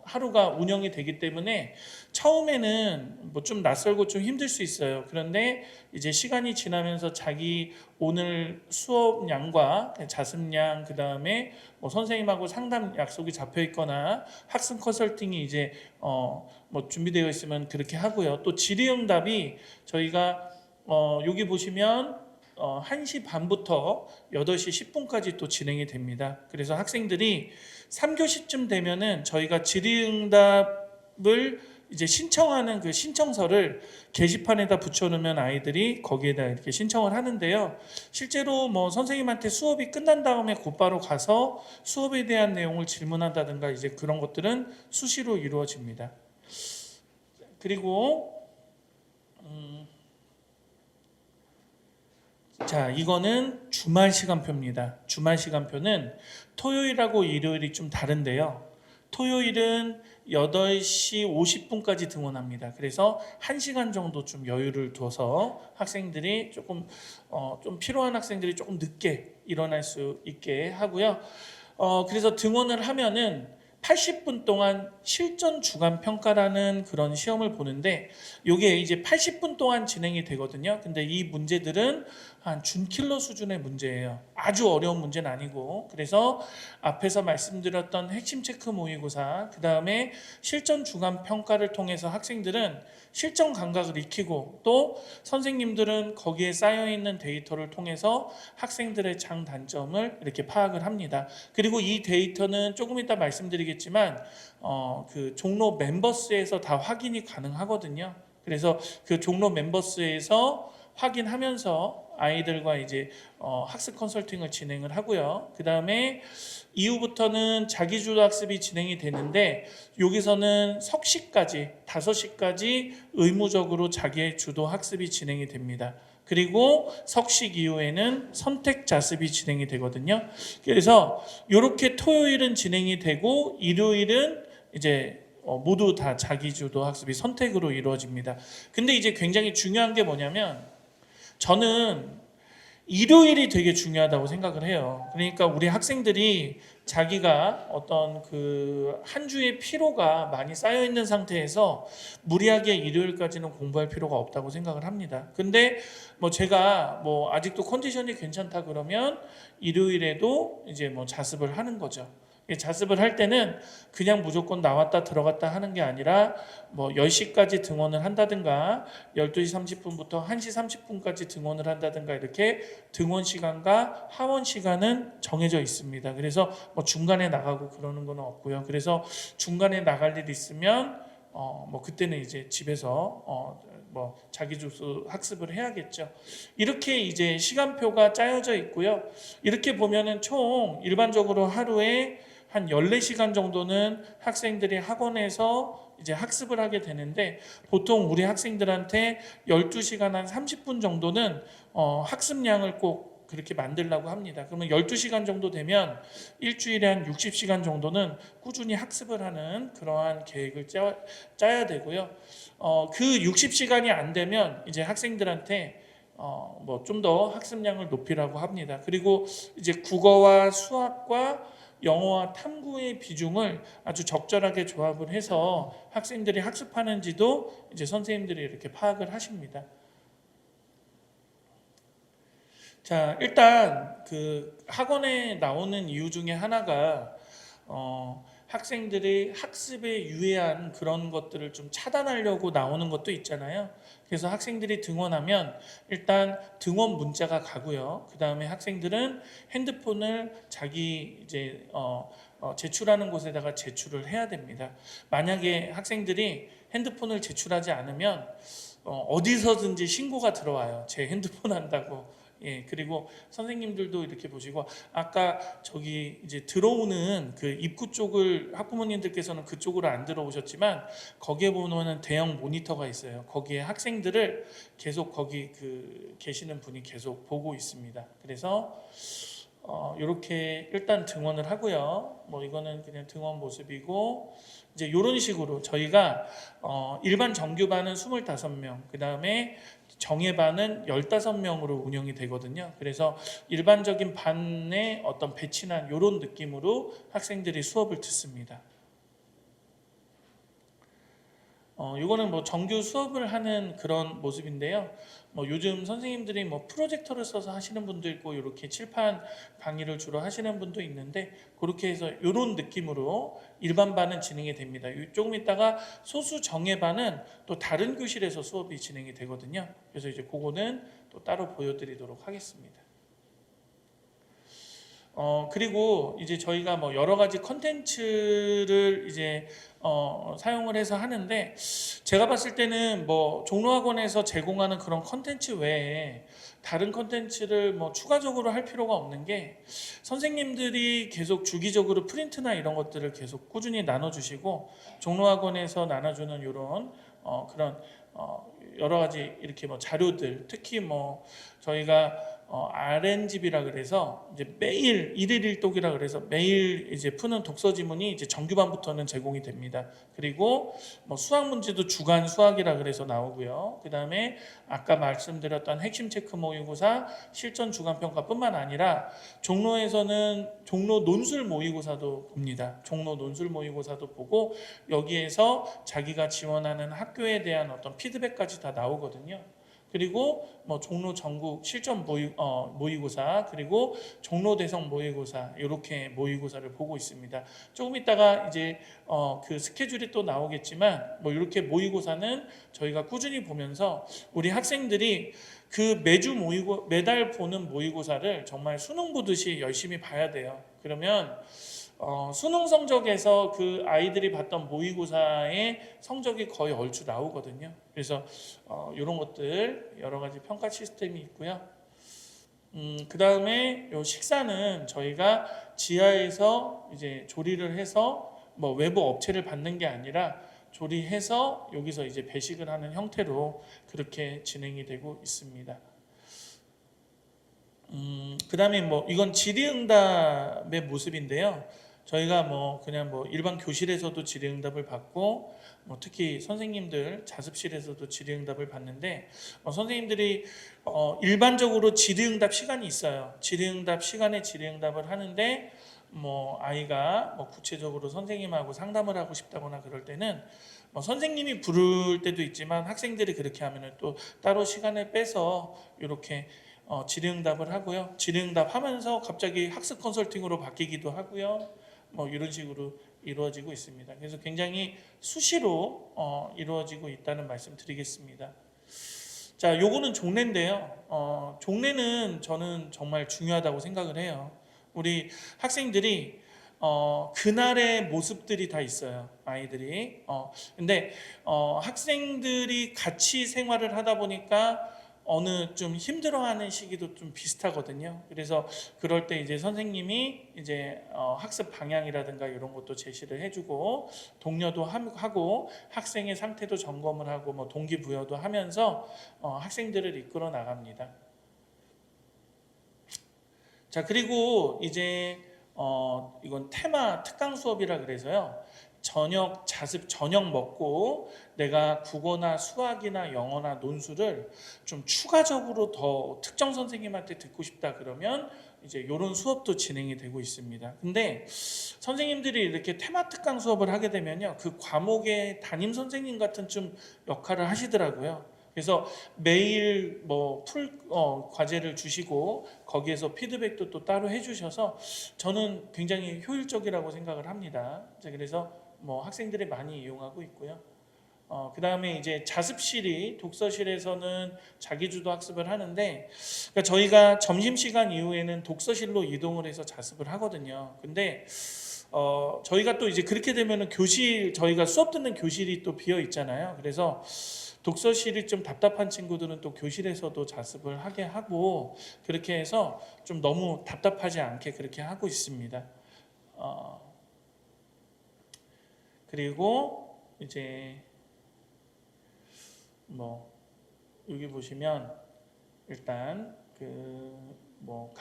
하루가 운영이 되기 때문에 처음에는 뭐 좀 낯설고 좀 힘들 수 있어요. 그런데 이제 시간이 지나면서 자기 오늘 수업량과 자습량 그다음에 뭐 선생님하고 상담 약속이 잡혀 있거나 학습 컨설팅이 이제 뭐 준비되어 있으면 그렇게 하고요. 또 질의응답이 저희가 여기 보시면 1시 반부터 8시 10분까지 또 진행이 됩니다. 그래서 학생들이 3교시쯤 되면은 저희가 질의응답을 이제 신청하는 그 신청서를 게시판에다 붙여놓으면 아이들이 거기에다 이렇게 신청을 하는데요. 실제로 뭐 선생님한테 수업이 끝난 다음에 곧바로 가서 수업에 대한 내용을 질문한다든가 이제 그런 것들은 수시로 이루어집니다. 그리고 자, 이거는 주말 시간표입니다. 주말 시간표는 토요일하고 일요일이 좀 다른데요. 토요일은 8시 50분까지 등원합니다. 그래서 1시간 정도 좀 여유를 둬서 학생들이 조금 좀 필요한 학생들이 조금 늦게 일어날 수 있게 하고요. 그래서 등원을 하면은 80분 동안 실전 주간 평가라는 그런 시험을 보는데 요게 이제 80분 동안 진행이 되거든요. 근데 이 문제들은 한 준킬러 수준의 문제예요. 아주 어려운 문제는 아니고. 그래서 앞에서 말씀드렸던 핵심 체크 모의고사, 그다음에 실전 주간 평가를 통해서 학생들은 실전 감각을 익히고 또 선생님들은 거기에 쌓여 있는 데이터를 통해서 학생들의 장단점을 이렇게 파악을 합니다. 그리고 이 데이터는 조금 이따 말씀드리겠지만 그 종로 멤버스에서 다 확인이 가능하거든요. 그래서 그 종로 멤버스에서 확인하면서 아이들과 이제 학습 컨설팅을 진행을 하고요. 그 다음에 이후부터는 자기주도 학습이 진행이 되는데 여기서는 석시까지 5시까지 의무적으로 자기 주도 학습이 진행이 됩니다. 그리고 석식 이후에는 선택 자습이 진행이 되거든요. 그래서 이렇게 토요일은 진행이 되고 일요일은 이제 모두 다 자기주도 학습이 선택으로 이루어집니다. 근데 이제 굉장히 중요한 게 뭐냐면 저는 일요일이 되게 중요하다고 생각을 해요. 그러니까 우리 학생들이 자기가 어떤 그 한 주의 피로가 많이 쌓여 있는 상태에서 무리하게 일요일까지는 공부할 필요가 없다고 생각을 합니다. 근데 뭐 제가 뭐 아직도 컨디션이 괜찮다 그러면 일요일에도 이제 뭐 자습을 하는 거죠. 자습을 할 때는 그냥 무조건 나왔다 들어갔다 하는 게 아니라 뭐 10시까지 등원을 한다든가 12시 30분부터 1시 30분까지 등원을 한다든가 이렇게 등원 시간과 하원 시간은 정해져 있습니다. 그래서 뭐 중간에 나가고 그러는 건 없고요. 그래서 중간에 나갈 일 있으면 뭐 그때는 이제 집에서 뭐 자기주도 학습을 해야겠죠. 이렇게 이제 시간표가 짜여져 있고요. 이렇게 보면은 총 일반적으로 하루에 한 14시간 정도는 학생들이 학원에서 이제 학습을 하게 되는데 보통 우리 학생들한테 12시간 한 30분 정도는 학습량을 꼭 그렇게 만들려고 합니다. 그러면 12시간 정도 되면 일주일에 한 60시간 정도는 꾸준히 학습을 하는 그러한 계획을 짜야 되고요. 그 60시간이 안 되면 이제 학생들한테 뭐 좀 더 학습량을 높이라고 합니다. 그리고 이제 국어와 수학과 영어와 탐구의 비중을 아주 적절하게 조합을 해서 학생들이 학습하는지도 이제 선생님들이 이렇게 파악을 하십니다. 자, 일단 그 학원에 나오는 이유 중에 하나가 학생들이 학습에 유해한 그런 것들을 좀 차단하려고 나오는 것도 있잖아요. 그래서 학생들이 등원하면 일단 등원 문자가 가고요. 그 다음에 학생들은 핸드폰을 자기 이제 제출하는 곳에다가 제출을 해야 됩니다. 만약에 학생들이 핸드폰을 제출하지 않으면 어디서든지 신고가 들어와요. 제 핸드폰 한다고. 예, 그리고 선생님들도 이렇게 보시고 아까 저기 이제 들어오는 그 입구 쪽을 학부모님들께서는 그쪽으로 안 들어오셨지만 거기에 보면은 대형 모니터가 있어요. 거기에 학생들을 계속 거기 그 계시는 분이 계속 보고 있습니다. 그래서 이렇게 일단 등원을 하고요. 뭐 이거는 그냥 등원 모습이고 이제 이런 식으로 저희가 일반 정규반은 25명, 그 다음에 정예반은 15명으로 운영이 되거든요. 그래서 일반적인 반의 어떤 배치난 이런 느낌으로 학생들이 수업을 듣습니다. 이거는 뭐 정규 수업을 하는 그런 모습인데요. 뭐 요즘 선생님들이 뭐 프로젝터를 써서 하시는 분도 있고 이렇게 칠판 강의를 주로 하시는 분도 있는데 그렇게 해서 이런 느낌으로 일반반은 진행이 됩니다. 조금 있다가 소수 정예반은 또 다른 교실에서 수업이 진행이 되거든요. 그래서 이제 그거는 또 따로 보여드리도록 하겠습니다. 그리고 이제 저희가 뭐 여러 가지 컨텐츠를 이제 사용을 해서 하는데 제가 봤을 때는 뭐 종로학원에서 제공하는 그런 컨텐츠 외에 다른 컨텐츠를 뭐 추가적으로 할 필요가 없는 게 선생님들이 계속 주기적으로 프린트나 이런 것들을 계속 꾸준히 나눠주시고 종로학원에서 나눠주는 이런 그런 여러 가지 이렇게 뭐 자료들 특히 뭐 저희가 RN집이라 그래서 이제 매일 일일 일독이라 그래서 매일 이제 푸는 독서 지문이 이제 정규반부터는 제공이 됩니다. 그리고 뭐 수학 문제도 주간 수학이라 그래서 나오고요. 그다음에 아까 말씀드렸던 핵심 체크 모의고사, 실전 주간 평가뿐만 아니라 종로에서는 종로 논술 모의고사도 봅니다. 종로 논술 모의고사도 보고 여기에서 자기가 지원하는 학교에 대한 어떤 피드백까지 다 나오거든요. 그리고 뭐 종로 전국 실전 모의고사 그리고 종로 대성 모의고사 이렇게 모의고사를 보고 있습니다. 조금 있다가 이제 그 스케줄이 또 나오겠지만 뭐 이렇게 모의고사는 저희가 꾸준히 보면서 우리 학생들이 그 매달 보는 모의고사를 정말 수능 보듯이 열심히 봐야 돼요. 그러면 수능 성적에서 그 아이들이 봤던 모의고사의 성적이 거의 얼추 나오거든요. 그래서 이런 것들 여러 가지 평가 시스템이 있고요. 그 다음에 요 식사는 저희가 지하에서 이제 조리를 해서 뭐 외부 업체를 받는 게 아니라 조리해서 여기서 이제 배식을 하는 형태로 그렇게 진행이 되고 있습니다. 그 다음에 뭐 이건 질의응답의 모습인데요. 저희가 뭐 그냥 뭐 일반 교실에서도 질의응답을 받고 뭐 특히 선생님들 자습실에서도 질의응답을 받는데 선생님들이 일반적으로 질의응답 시간이 있어요. 질의응답 시간에 질의응답을 하는데 뭐 아이가 뭐 구체적으로 선생님하고 상담을 하고 싶다거나 그럴 때는 뭐 선생님이 부를 때도 있지만 학생들이 그렇게 하면은 또 따로 시간을 빼서 이렇게 질의응답을 하고요. 질의응답 하면서 갑자기 학습 컨설팅으로 바뀌기도 하고요. 뭐 이런 식으로 이루어지고 있습니다. 그래서 굉장히 수시로 이루어지고 있다는 말씀 드리겠습니다. 자, 요거는 종례인데요. 종례는 저는 정말 중요하다고 생각을 해요. 우리 학생들이 그날의 모습들이 다 있어요. 아이들이. 근데 학생들이 같이 생활을 하다 보니까 어느 좀 힘들어하는 시기도 좀 비슷하거든요. 그래서 그럴 때 이제 선생님이 이제 학습 방향이라든가 이런 것도 제시를 해주고 독려도 하고 학생의 상태도 점검을 하고 뭐 동기부여도 하면서 학생들을 이끌어 나갑니다. 자, 그리고 이제 이건 테마 특강 수업이라 그래서요. 저녁 자습 저녁 먹고 내가 국어나 수학이나 영어나 논술을 좀 추가적으로 더 특정 선생님한테 듣고 싶다 그러면 이제 이런 수업도 진행이 되고 있습니다. 근데 선생님들이 이렇게 테마 특강 수업을 하게 되면요, 그 과목의 담임 선생님 같은 좀 역할을 하시더라고요. 그래서 매일 뭐 과제를 주시고 거기에서 피드백도 또 따로 해주셔서 저는 굉장히 효율적이라고 생각을 합니다. 그래서 뭐 학생들이 많이 이용하고 있고요. 그 다음에 이제 자습실이 독서실에서는 자기주도 학습을 하는데, 그러니까 저희가 점심시간 이후에는 독서실로 이동을 해서 자습을 하거든요. 근데 저희가 또 이제 그렇게 되면은 저희가 수업 듣는 교실이 또 비어 있잖아요. 그래서 독서실이 좀 답답한 친구들은 또 교실에서도 자습을 하게 하고 그렇게 해서 좀 너무 답답하지 않게 그렇게 하고 있습니다. 그리고 이제 뭐 여기 보시면 일단 그 뭐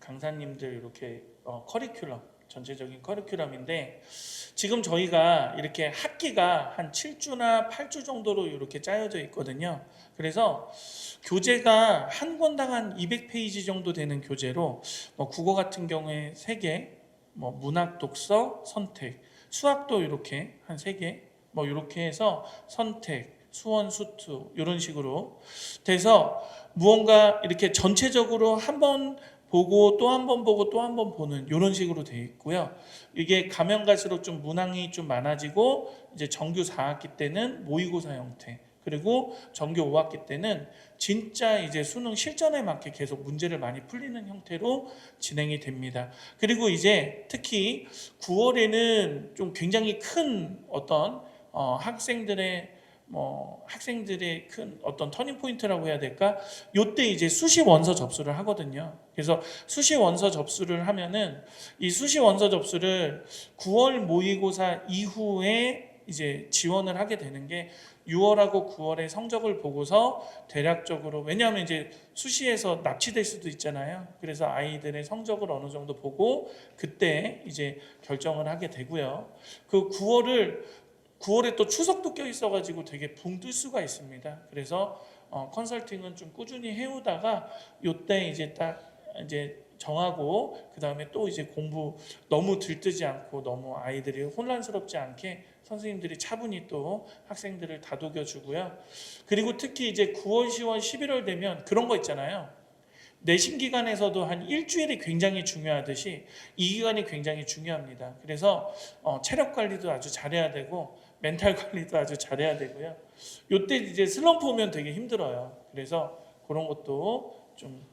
강사님들 이렇게 커리큘럼 전체적인 커리큘럼인데 지금 저희가 이렇게 학기가 한 7주나 8주 정도로 이렇게 짜여져 있거든요. 그래서 교재가 한 권당 한 200페이지 정도 되는 교재로 뭐 국어 같은 경우에 3개, 뭐 문학 독서 선택, 수학도 이렇게 한 3개, 뭐 이렇게 해서 선택, 수원, 수투 이런 식으로 돼서 무언가 이렇게 전체적으로 한번 보고 또 한 번 보고 또 한 번 보는 이런 식으로 되어 있고요. 이게 가면 갈수록 좀 문항이 좀 많아지고 이제 정규 4학기 때는 모의고사 형태, 그리고 정규 5학기 때는 진짜 이제 수능 실전에 맞게 계속 문제를 많이 풀리는 형태로 진행이 됩니다. 그리고 이제 특히 9월에는 좀 굉장히 큰 어떤 학생들의 큰 어떤 터닝 포인트라고 해야 될까? 요때 이제 수시 원서 접수를 하거든요. 그래서 수시 원서 접수를 하면은 이 수시 원서 접수를 9월 모의고사 이후에 이제 지원을 하게 되는 게 6월하고 9월의 성적을 보고서 대략적으로, 왜냐하면 이제 수시에서 납치될 수도 있잖아요. 그래서 아이들의 성적을 어느 정도 보고 그때 이제 결정을 하게 되고요. 그 9월에 또 추석도 껴 있어가지고 되게 붕 뜰 수가 있습니다. 그래서 컨설팅은 좀 꾸준히 해오다가 요때 이제 딱 이제 정하고, 그 다음에 또 이제 공부 너무 들뜨지 않고 너무 아이들이 혼란스럽지 않게 선생님들이 차분히 또 학생들을 다독여 주고요. 그리고 특히 이제 9월, 10월, 11월 되면 그런 거 있잖아요. 내신 기간에서도 한 일주일이 굉장히 중요하듯이 이 기간이 굉장히 중요합니다. 그래서 체력 관리도 아주 잘해야 되고 멘탈 관리도 아주 잘해야 되고요. 요때 이제 슬럼프 오면 되게 힘들어요. 그래서 그런 것도 좀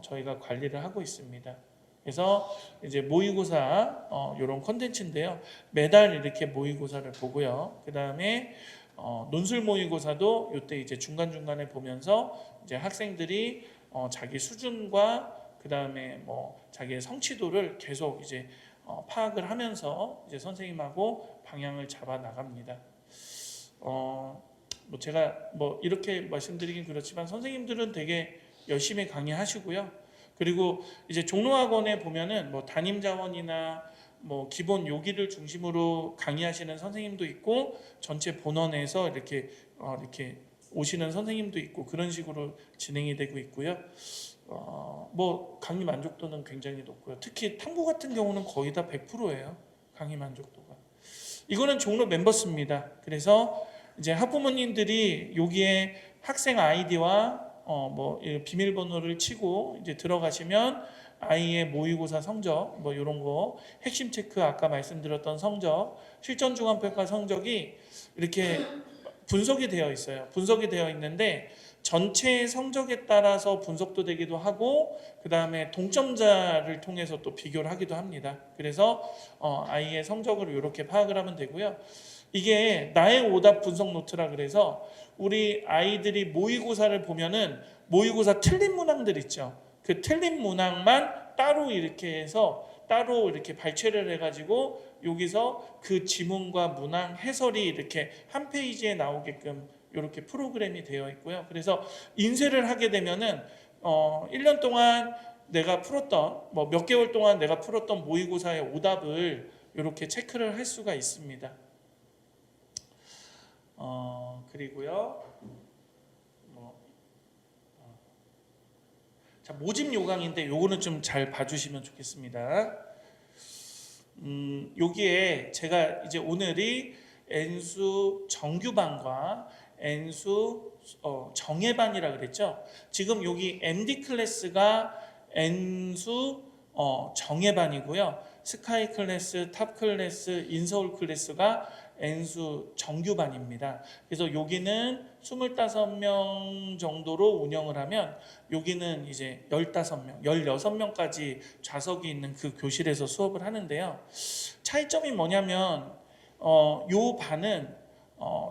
저희가 관리를 하고 있습니다. 그래서 이제 모의고사 이런 컨텐츠인데요. 매달 이렇게 모의고사를 보고요. 그 다음에 논술 모의고사도 이때 이제 중간 중간에 보면서 이제 학생들이 자기 수준과 그 다음에 뭐 자기의 성취도를 계속 이제 파악을 하면서 이제 선생님하고 방향을 잡아 나갑니다. 뭐 제가 뭐 이렇게 말씀드리긴 그렇지만 선생님들은 되게 열심히 강의하시고요. 그리고 이제 종로학원에 보면은 뭐 담임 자원이나 뭐 기본 요기를 중심으로 강의하시는 선생님도 있고 전체 본원에서 이렇게 오시는 선생님도 있고 그런 식으로 진행이 되고 있고요. 뭐 강의 만족도는 굉장히 높고요. 특히 탐구 같은 경우는 거의 다 100%예요. 강의 만족도가. 이거는 종로 멤버스입니다. 그래서 이제 학부모님들이 여기에 학생 아이디와 뭐 비밀번호를 치고 이제 들어가시면 아이의 모의고사 성적 뭐 이런 거 핵심 체크, 아까 말씀드렸던 성적, 실전 중간평가 성적이 이렇게 분석이 되어 있어요. 분석이 되어 있는데 전체 성적에 따라서 분석도 되기도 하고 그 다음에 동점자를 통해서 또 비교를 하기도 합니다. 그래서 아이의 성적을 이렇게 파악을 하면 되고요. 이게 나의 오답 분석 노트라 그래서 우리 아이들이 모의고사를 보면은 모의고사 틀린 문항들 있죠. 그 틀린 문항만 따로 이렇게 해서 따로 이렇게 발췌를 해가지고 여기서 그 지문과 문항 해설이 이렇게 한 페이지에 나오게끔 이렇게 프로그램이 되어 있고요. 그래서 인쇄를 하게 되면은 1년 동안 내가 풀었던 뭐 몇 개월 동안 내가 풀었던 모의고사의 오답을 이렇게 체크를 할 수가 있습니다. 그리고요. 자, 모집 요강인데 요거는 좀 잘 봐주시면 좋겠습니다. 여기에 제가 이제 오늘이 N수 정규반과 N수 정예반이라 그랬죠. 지금 여기 MD 클래스가 N수 정예반이고요. 스카이 클래스, 탑 클래스, 인서울 클래스가 N수 정규반입니다. 그래서 여기는 25명 정도로 운영을 하면 여기는 이제 15명, 16명까지 좌석이 있는 그 교실에서 수업을 하는데요. 차이점이 뭐냐면 요 반은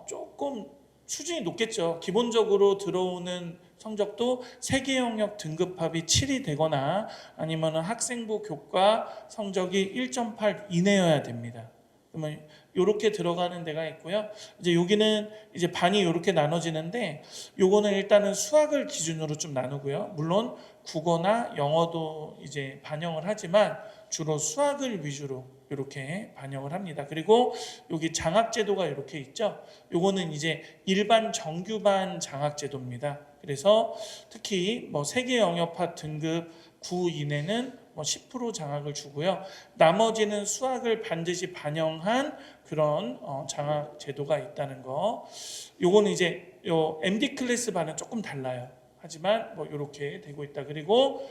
조금 수준이 높겠죠. 기본적으로 들어오는 성적도 세계 영역 등급합이 7이 되거나 아니면 학생부 교과 성적이 1.8 이내여야 됩니다. 그러면 이렇게 들어가는 데가 있고요. 이제 여기는 이제 반이 이렇게 나눠지는데 요거는 일단은 수학을 기준으로 좀 나누고요. 물론 국어나 영어도 이제 반영을 하지만 주로 수학을 위주로 이렇게 반영을 합니다. 그리고 여기 장학제도가 이렇게 있죠. 요거는 이제 일반 정규반 장학제도입니다. 그래서 특히 뭐 세계 영역파 등급 9 이내는 뭐 10% 장학을 주고요. 나머지는 수학을 반드시 반영한 그런 장학 제도가 있다는 거. 요거는 이제 요 MD 클래스 반은 조금 달라요. 하지만 뭐 이렇게 되고 있다. 그리고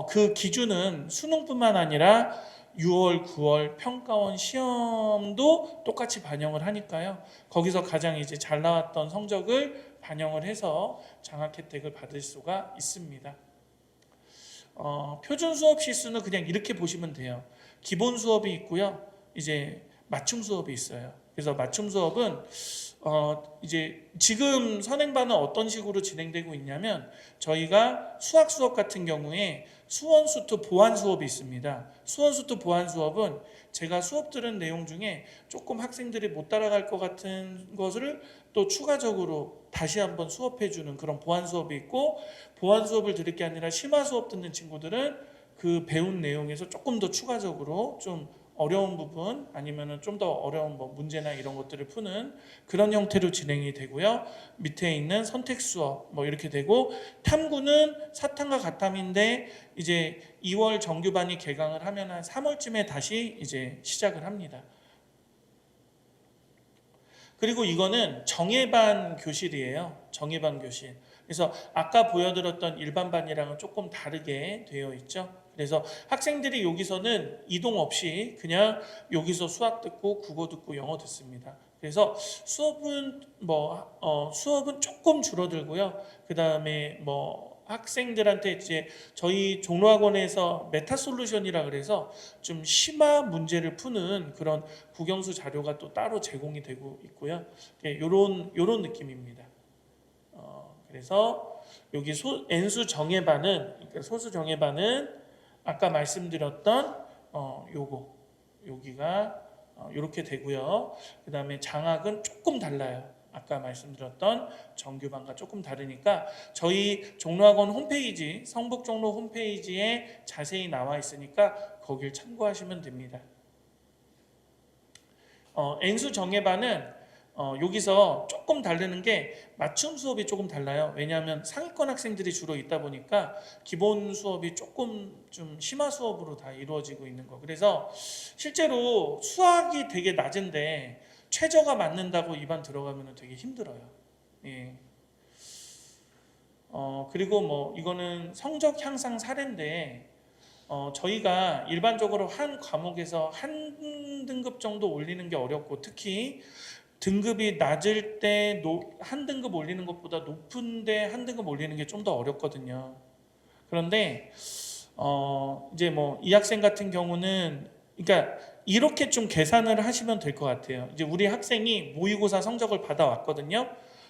그 기준은 수능뿐만 아니라 6월, 9월 평가원 시험도 똑같이 반영을 하니까요. 거기서 가장 이제 잘 나왔던 성적을 반영을 해서 장학 혜택을 받을 수가 있습니다. 표준 수업 실수는 그냥 이렇게 보시면 돼요. 기본 수업이 있고요. 이제 맞춤 수업이 있어요. 그래서 맞춤 수업은 이제 지금 선행반은 어떤 식으로 진행되고 있냐면 저희가 수학 수업 같은 경우에 수원수투 보완 수업이 있습니다. 수원수투 보완 수업은 제가 수업 들은 내용 중에 조금 학생들이 못 따라갈 것 같은 것을 또 추가적으로 다시 한번 수업해 주는 그런 보완 수업이 있고, 보완 수업을 들을 게 아니라 심화 수업 듣는 친구들은 그 배운 내용에서 조금 더 추가적으로 좀 어려운 부분 아니면은 좀 더 어려운 뭐 문제나 이런 것들을 푸는 그런 형태로 진행이 되고요. 밑에 있는 선택 수업 뭐 이렇게 되고, 탐구는 사탐과 가탐인데 이제 2월 정규반이 개강을 하면 한 3월쯤에 다시 이제 시작을 합니다. 그리고 이거는 정예반 교실이에요. 정예반 교실. 그래서 아까 보여드렸던 일반반이랑은 조금 다르게 되어 있죠. 그래서 학생들이 여기서는 이동 없이 그냥 여기서 수학 듣고 국어 듣고 영어 듣습니다. 그래서 수업은 조금 줄어들고요. 그 다음에 뭐 학생들한테 이제 저희 종로학원에서 메타솔루션이라 그래서 좀 심화 문제를 푸는 그런 국영수 자료가 또 따로 제공이 되고 있고요. 요런 느낌입니다. 그래서 여기 N수 정예반은, 그러니까 소수 정예반은 아까 말씀드렸던 여기가 이렇게 되고요. 그 다음에 장학은 조금 달라요. 아까 말씀드렸던 정규반과 조금 다르니까 저희 종로학원 홈페이지, 성북종로 홈페이지에 자세히 나와 있으니까 거길 참고하시면 됩니다. N수 정예반은 여기서 조금 다르는 게 맞춤 수업이 조금 달라요. 왜냐하면 상위권 학생들이 주로 있다 보니까 기본 수업이 조금 좀 심화 수업으로 다 이루어지고 있는 거. 그래서 실제로 수학이 되게 낮은데 최저가 맞는다고 입안 들어가면 되게 힘들어요. 예. 그리고 뭐 이거는 성적 향상 사례인데 저희가 일반적으로 한 과목에서 한 등급 정도 올리는 게 어렵고, 특히 등급이 낮을 때 한 등급 올리는 것보다 높은데 한 등급 올리는 게 좀 더 어렵거든요. 그런데 이제 뭐 이 학생 같은 경우는, 그러니까 이렇게 좀 계산을 하시면 될 것 같아요. 이제 우리 학생이 모의고사 성적을 받아왔거든요.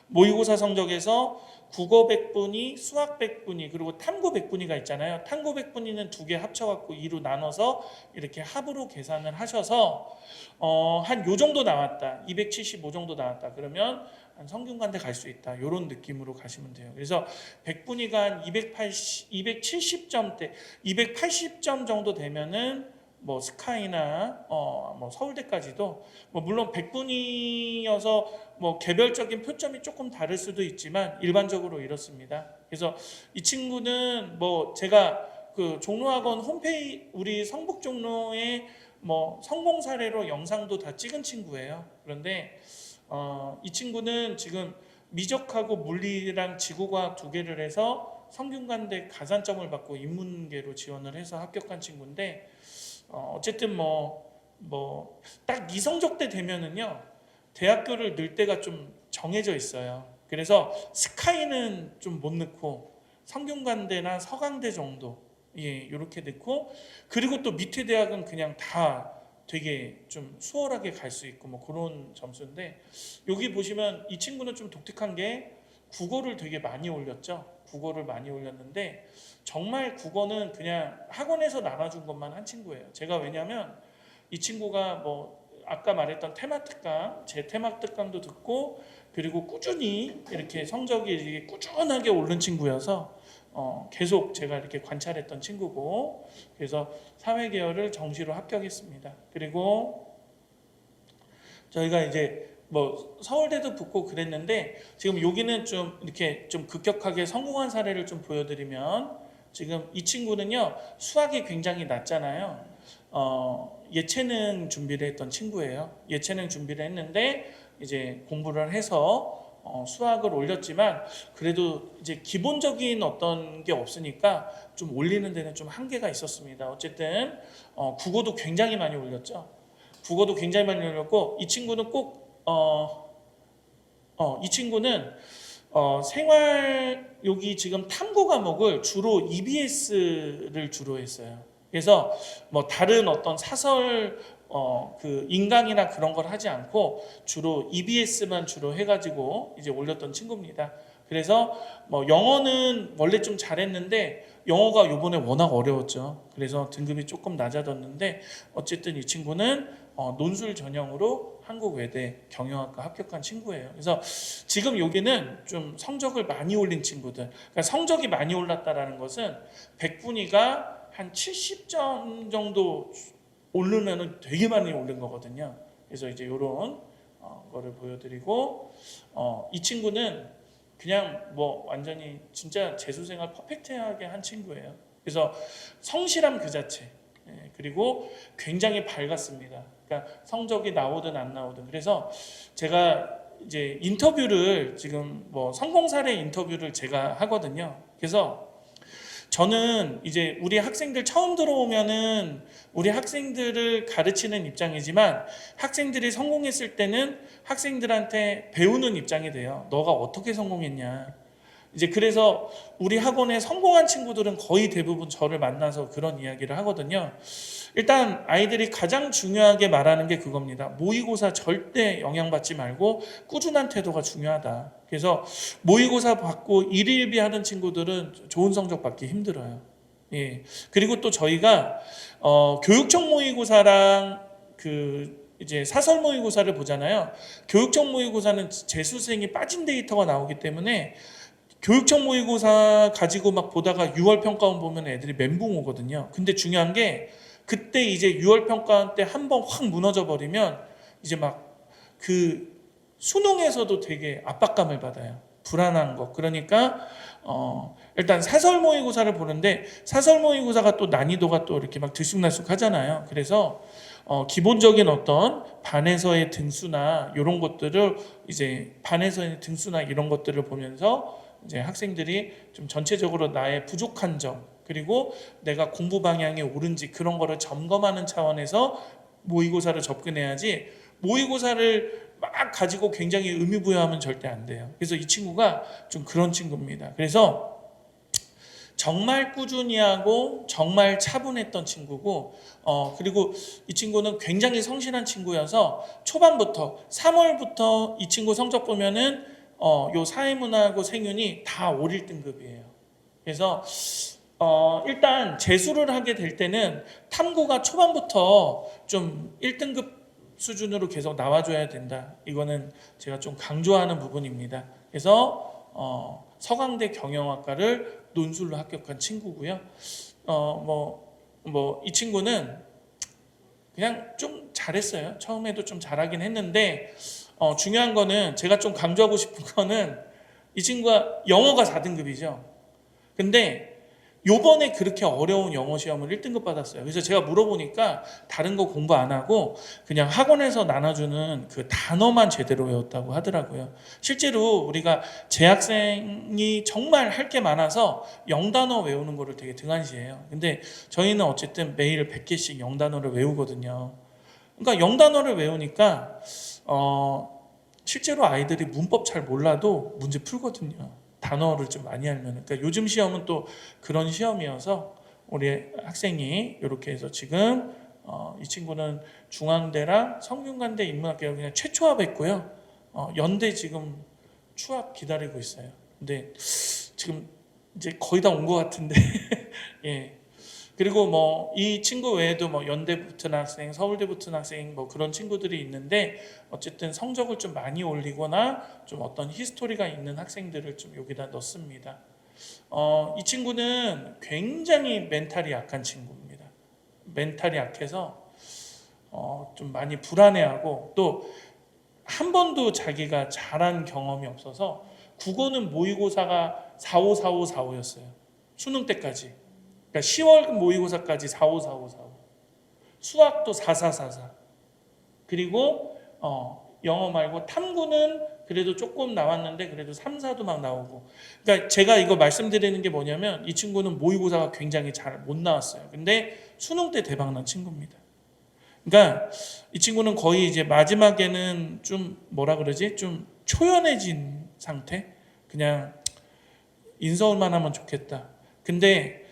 모의고사 성적에서 국어 100분위, 수학 100분위, 그리고 탐구 100분위가 있잖아요. 탐구 100분위는 두 개 합쳐갖고 2로 나눠서 이렇게 합으로 계산을 하셔서 한 요 정도 나왔다, 275 정도 나왔다, 그러면 한 성균관대 갈 수 있다, 이런 느낌으로 가시면 돼요. 그래서 100분위가 한 270점대, 280점 정도 되면은 뭐 스카이나 뭐 서울대까지도, 뭐 물론 100분위여서 뭐 개별적인 표점이 조금 다를 수도 있지만 일반적으로 이렇습니다. 그래서 이 친구는 뭐 제가 그 종로학원 홈페이지, 우리 성북 종로에 뭐 성공 사례로 영상도 다 찍은 친구예요. 그런데 이 친구는 지금 미적하고 물리랑 지구과학 두 개를 해서 성균관대 가산점을 받고 인문계로 지원을 해서 합격한 친구인데, 어쨌든 딱 이 성적대 되면은요 대학교를 넣을 때가 좀 정해져 있어요. 그래서 스카이는 좀 못 넣고 성균관대나 서강대 정도, 이렇게 넣고, 그리고 또 밑에 대학은 그냥 다 되게 좀 수월하게 갈 수 있고 뭐 그런 점수인데, 여기 보시면 이 친구는 좀 독특한 게 국어를 되게 많이 올렸죠. 국어를 많이 올렸는데 정말 국어는 그냥 학원에서 나눠준 것만 한 친구예요. 제가, 왜냐하면 이 친구가 뭐 아까 말했던 테마 특강, 제 테마 특강도 듣고, 그리고 꾸준히 이렇게 성적이 이렇게 꾸준하게 오른 친구여서 계속 제가 이렇게 관찰했던 친구고, 그래서 사회계열을 정시로 합격했습니다. 그리고 저희가 이제 뭐 서울대도 붙고 그랬는데, 지금 여기는 좀 이렇게 좀 급격하게 성공한 사례를 좀 보여드리면, 지금 이 친구는요 수학이 굉장히 낮잖아요. 예체능 준비를 했던 친구예요. 예체능 준비를 했는데 이제 공부를 해서 수학을 올렸지만, 그래도 이제 기본적인 어떤 게 없으니까 좀 올리는 데는 좀 한계가 있었습니다. 어쨌든 국어도 굉장히 많이 올렸죠. 국어도 굉장히 많이 올렸고, 이 친구는 이 친구는 생활, 여기 지금 탐구 과목을 주로 EBS를 주로 했어요. 그래서 뭐 다른 어떤 사설 그 인강이나 그런 걸 하지 않고 주로 EBS만 주로 해가지고 이제 올렸던 친구입니다. 그래서 뭐 영어는 원래 좀 잘했는데 영어가 요번에 워낙 어려웠죠. 그래서 등급이 조금 낮아졌는데 어쨌든 이 친구는 논술 전형으로 한국 외대 경영학과 합격한 친구예요. 그래서 지금 여기는 좀 성적을 많이 올린 친구들. 그러니까 성적이 많이 올랐다라는 것은 백분위가 한 70점 정도 오르면은 되게 많이 오른 거거든요. 그래서 이제 이런 거를 보여드리고 이 친구는 그냥 뭐 완전히 진짜 재수생활 퍼펙트하게 한 친구예요. 그래서 성실함 그 자체. 그리고 굉장히 밝았습니다. 그러니까 성적이 나오든 안 나오든. 그래서 제가 이제 인터뷰를 지금 뭐 성공 사례 인터뷰를 제가 하거든요. 그래서 저는 이제 우리 학생들 처음 들어오면은 우리 학생들을 가르치는 입장이지만 학생들이 성공했을 때는 학생들한테 배우는 입장이 돼요. 너가 어떻게 성공했냐. 이제 그래서 우리 학원에 성공한 친구들은 거의 대부분 저를 만나서 그런 이야기를 하거든요. 일단 아이들이 가장 중요하게 말하는 게 그겁니다. 모의고사 절대 영향받지 말고 꾸준한 태도가 중요하다. 그래서 모의고사 받고 일일비 하는 친구들은 좋은 성적 받기 힘들어요. 예. 그리고 또 저희가 교육청 모의고사랑 그 이제 사설 모의고사를 보잖아요. 교육청 모의고사는 재수생이 빠진 데이터가 나오기 때문에 교육청 모의고사 가지고 막 보다가 6월 평가원 보면 애들이 멘붕 오거든요. 근데 중요한 게 그때 이제 6월 평가원 때 한 번 확 무너져 버리면 이제 막 그 수능에서도 되게 압박감을 받아요. 불안한 거. 그러니까 일단 사설 모의고사를 보는데 사설 모의고사가 또 난이도가 또 이렇게 막 들쑥날쑥 하잖아요. 그래서 기본적인 어떤 반에서의 등수나 이런 것들을 이제 반에서의 등수나 이런 것들을 보면서 이제 학생들이 좀 전체적으로 나의 부족한 점 그리고 내가 공부 방향이 옳은지 그런 거를 점검하는 차원에서 모의고사를 접근해야지 모의고사를 막 가지고 굉장히 의미부여하면 절대 안 돼요. 그래서 이 친구가 좀 그런 친구입니다. 그래서 정말 꾸준히 하고 정말 차분했던 친구고 그리고 이 친구는 굉장히 성실한 친구여서 초반부터 3월부터 이 친구 성적 보면은 요 사회문화하고 생윤이 다 5, 1등급이에요. 그래서 일단 재수를 하게 될 때는 탐구가 초반부터 좀 1등급 수준으로 계속 나와줘야 된다. 이거는 제가 좀 강조하는 부분입니다. 그래서 서강대 경영학과를 논술로 합격한 친구고요. 이 친구는 그냥 좀 잘했어요. 처음에도 좀 잘하긴 했는데 중요한 거는 제가 좀 강조하고 싶은 거는 이 친구가 영어가 4등급이죠. 근데 요번에 그렇게 어려운 영어 시험을 1등급 받았어요. 그래서 제가 물어보니까 다른 거 공부 안 하고 그냥 학원에서 나눠주는 그 단어만 제대로 외웠다고 하더라고요. 실제로 우리가 재학생이 정말 할 게 많아서 영단어 외우는 거를 되게 등한시해요. 근데 저희는 어쨌든 매일 100개씩 영단어를 외우거든요. 그러니까 영단어를 외우니까 실제로 아이들이 문법 잘 몰라도 문제 풀거든요. 단어를 좀 많이 알면. 그러니까 요즘 시험은 또 그런 시험이어서 우리 학생이 이렇게 해서 지금 이 친구는 중앙대랑 성균관대 인문학교 그냥 최초합했고요. 연대 지금 추합 기다리고 있어요. 근데 지금 이제 거의 다 온 것 같은데 예. 그리고 뭐 이 친구 외에도 뭐 연대 붙은 학생, 서울대 붙은 학생 뭐 그런 친구들이 있는데 어쨌든 성적을 좀 많이 올리거나 좀 어떤 히스토리가 있는 학생들을 좀 여기다 넣습니다. 이 친구는 굉장히 멘탈이 약한 친구입니다. 멘탈이 약해서 좀 많이 불안해하고 또 한 번도 자기가 잘한 경험이 없어서 국어는 모의고사가 45, 45, 45였어요. 수능 때까지. 그러니까 10월 모의고사까지 45, 45, 45. 수학도 44, 44. 그리고 영어 말고 탐구는 그래도 조금 나왔는데 그래도 3, 4도 막 나오고. 그러니까 제가 이거 말씀드리는 게 뭐냐면 이 친구는 모의고사가 굉장히 잘 못 나왔어요. 근데 수능 때 대박난 친구입니다. 그러니까 이 친구는 거의 이제 마지막에는 좀 뭐라 그러지? 좀 초연해진 상태? 그냥 인서울만 하면 좋겠다. 근데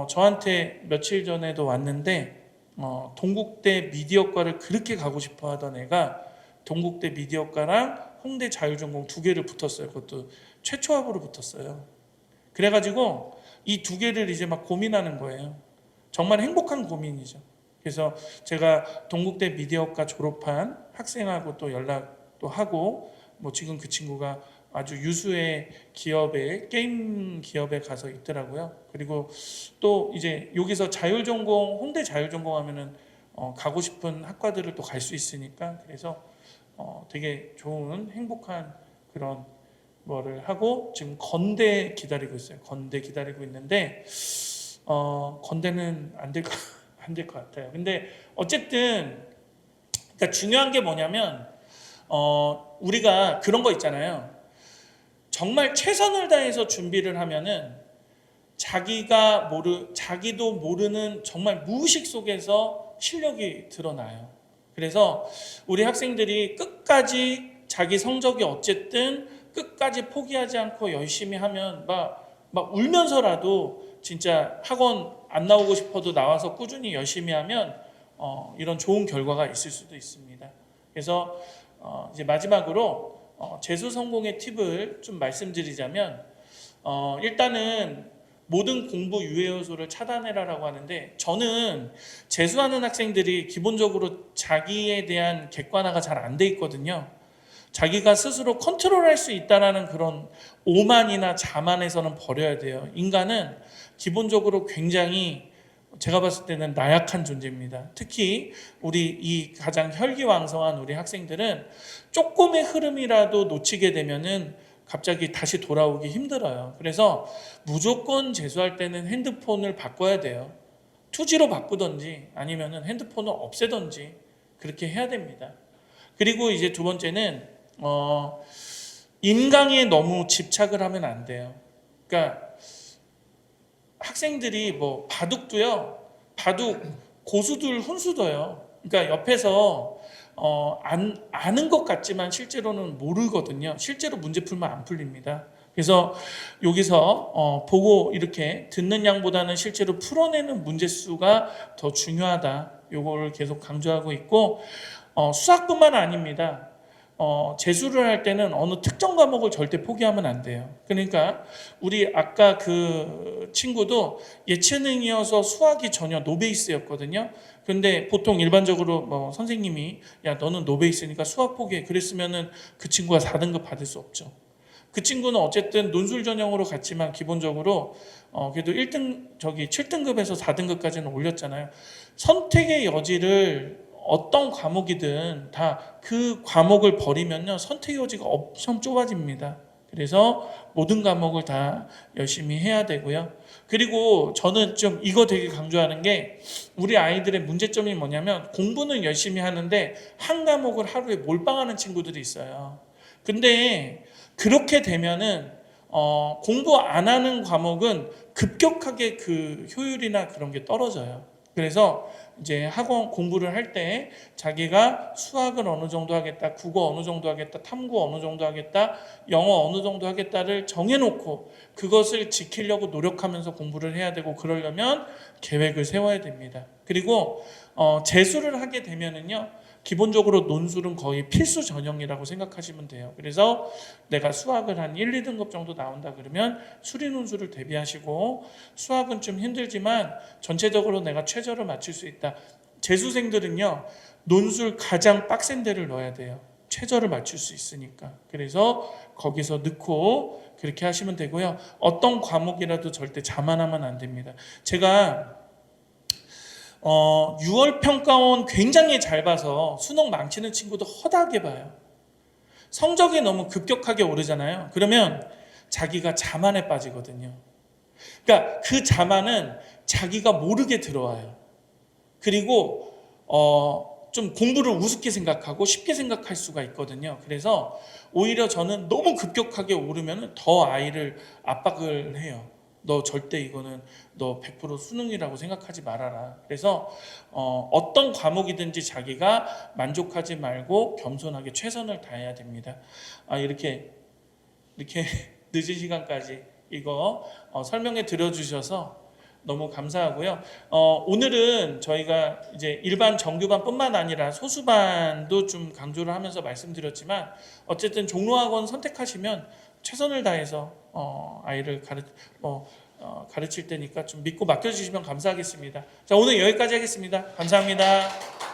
저한테 며칠 전에도 왔는데 동국대 미디어과를 그렇게 가고 싶어 하던 애가 동국대 미디어과랑 홍대 자율전공 2개를 붙었어요. 그것도 최초합으로 붙었어요. 그래가지고 이 두 개를 이제 막 고민하는 거예요. 정말 행복한 고민이죠. 그래서 제가 동국대 미디어과 졸업한 학생하고 또 연락도 하고 뭐 지금 그 친구가 아주 유수의 기업에 게임 기업에 가서 있더라고요. 그리고 또 이제 여기서 자율전공 홍대 자율전공 하면은 가고 싶은 학과들을 또 갈 수 있으니까 그래서 되게 좋은 행복한 그런 뭐를 하고 지금 건대 기다리고 있어요. 건대 기다리고 있는데 건대는 안 될 것 같아요. 근데 어쨌든 그러니까 중요한 게 뭐냐면 우리가 그런 거 있잖아요. 정말 최선을 다해서 준비를 하면은 자기도 모르는 정말 무의식 속에서 실력이 드러나요. 그래서 우리 학생들이 끝까지 자기 성적이 어쨌든 끝까지 포기하지 않고 열심히 하면 막 울면서라도 진짜 학원 안 나오고 싶어도 나와서 꾸준히 열심히 하면 이런 좋은 결과가 있을 수도 있습니다. 그래서 이제 마지막으로 재수 성공의 팁을 좀 말씀드리자면 일단은 모든 공부 유해 요소를 차단해라라고 하는데 저는 재수하는 학생들이 기본적으로 자기에 대한 객관화가 잘 안 돼 있거든요. 자기가 스스로 컨트롤할 수 있다라는 그런 오만이나 자만에서는 버려야 돼요. 인간은 기본적으로 굉장히 제가 봤을 때는 나약한 존재입니다. 특히 우리 이 가장 혈기왕성한 우리 학생들은 조금의 흐름이라도 놓치게 되면은 갑자기 다시 돌아오기 힘들어요. 그래서 무조건 재수할 때는 핸드폰을 바꿔야 돼요. 2G로 바꾸던지 아니면은 핸드폰을 없애던지 그렇게 해야 됩니다. 그리고 이제 두 번째는 인강에 너무 집착을 하면 안 돼요. 그러니까 학생들이 뭐 바둑도요. 바둑 고수들 훈수도요. 그러니까 옆에서 아는 것 같지만 실제로는 모르거든요. 실제로 문제 풀면 안 풀립니다. 그래서 여기서 보고 이렇게 듣는 양보다는 실제로 풀어내는 문제 수가 더 중요하다. 요거를 계속 강조하고 있고 수학뿐만 아닙니다. 재수를 할 때는 어느 특정 과목을 절대 포기하면 안 돼요. 그러니까 우리 아까 그 친구도 예체능이어서 수학이 전혀 노베이스였거든요. 근데 보통 일반적으로 뭐 선생님이 야 너는 노베이스니까 수학 포기해 그랬으면은 그 친구가 4등급 받을 수 없죠. 그 친구는 어쨌든 논술 전형으로 갔지만 기본적으로 그래도 7등급에서 4등급까지는 올렸잖아요. 선택의 여지를 어떤 과목이든 다 그 과목을 버리면요 선택의 여지가 엄청 좁아집니다. 그래서 모든 과목을 다 열심히 해야 되고요. 그리고 저는 좀 이거 되게 강조하는 게 우리 아이들의 문제점이 뭐냐면 공부는 열심히 하는데 한 과목을 하루에 몰빵하는 친구들이 있어요. 근데 그렇게 되면은 공부 안 하는 과목은 급격하게 그 효율이나 그런 게 떨어져요. 그래서 이제 학원 공부를 할 때 자기가 수학을 어느 정도 하겠다, 국어 어느 정도 하겠다, 탐구 어느 정도 하겠다, 영어 어느 정도 하겠다를 정해놓고 그것을 지키려고 노력하면서 공부를 해야 되고 그러려면 계획을 세워야 됩니다. 그리고 재수를 하게 되면은요 기본적으로 논술은 거의 필수 전형이라고 생각하시면 돼요. 그래서 내가 수학을 한 1, 2등급 정도 나온다 그러면 수리 논술을 대비하시고 수학은 좀 힘들지만 전체적으로 내가 최저를 맞출 수 있다. 재수생들은요 논술 가장 빡센 데를 넣어야 돼요. 최저를 맞출 수 있으니까. 그래서 거기서 넣고 그렇게 하시면 되고요. 어떤 과목이라도 절대 자만하면 안 됩니다. 제가 6월 평가원 굉장히 잘 봐서 수능 망치는 친구도 허다하게 봐요. 성적이 너무 급격하게 오르잖아요. 그러면 자기가 자만에 빠지거든요. 그러니까 그 자만은 자기가 모르게 들어와요. 그리고 좀 공부를 우습게 생각하고 쉽게 생각할 수가 있거든요. 그래서 오히려 저는 너무 급격하게 오르면 더 아이를 압박을 해요. 너 절대 이거는 너 100% 수능이라고 생각하지 말아라. 그래서 어떤 과목이든지 자기가 만족하지 말고 겸손하게 최선을 다해야 됩니다. 이렇게 늦은 시간까지 이거 설명해 드려주셔서 너무 감사하고요. 오늘은 저희가 이제 일반 정규반뿐만 아니라 소수반도 좀 강조를 하면서 말씀드렸지만 어쨌든 종로학원 선택하시면 최선을 다해서 아이를 가르칠 테니까 좀 믿고 맡겨주시면 감사하겠습니다. 자, 오늘 여기까지 하겠습니다. 감사합니다.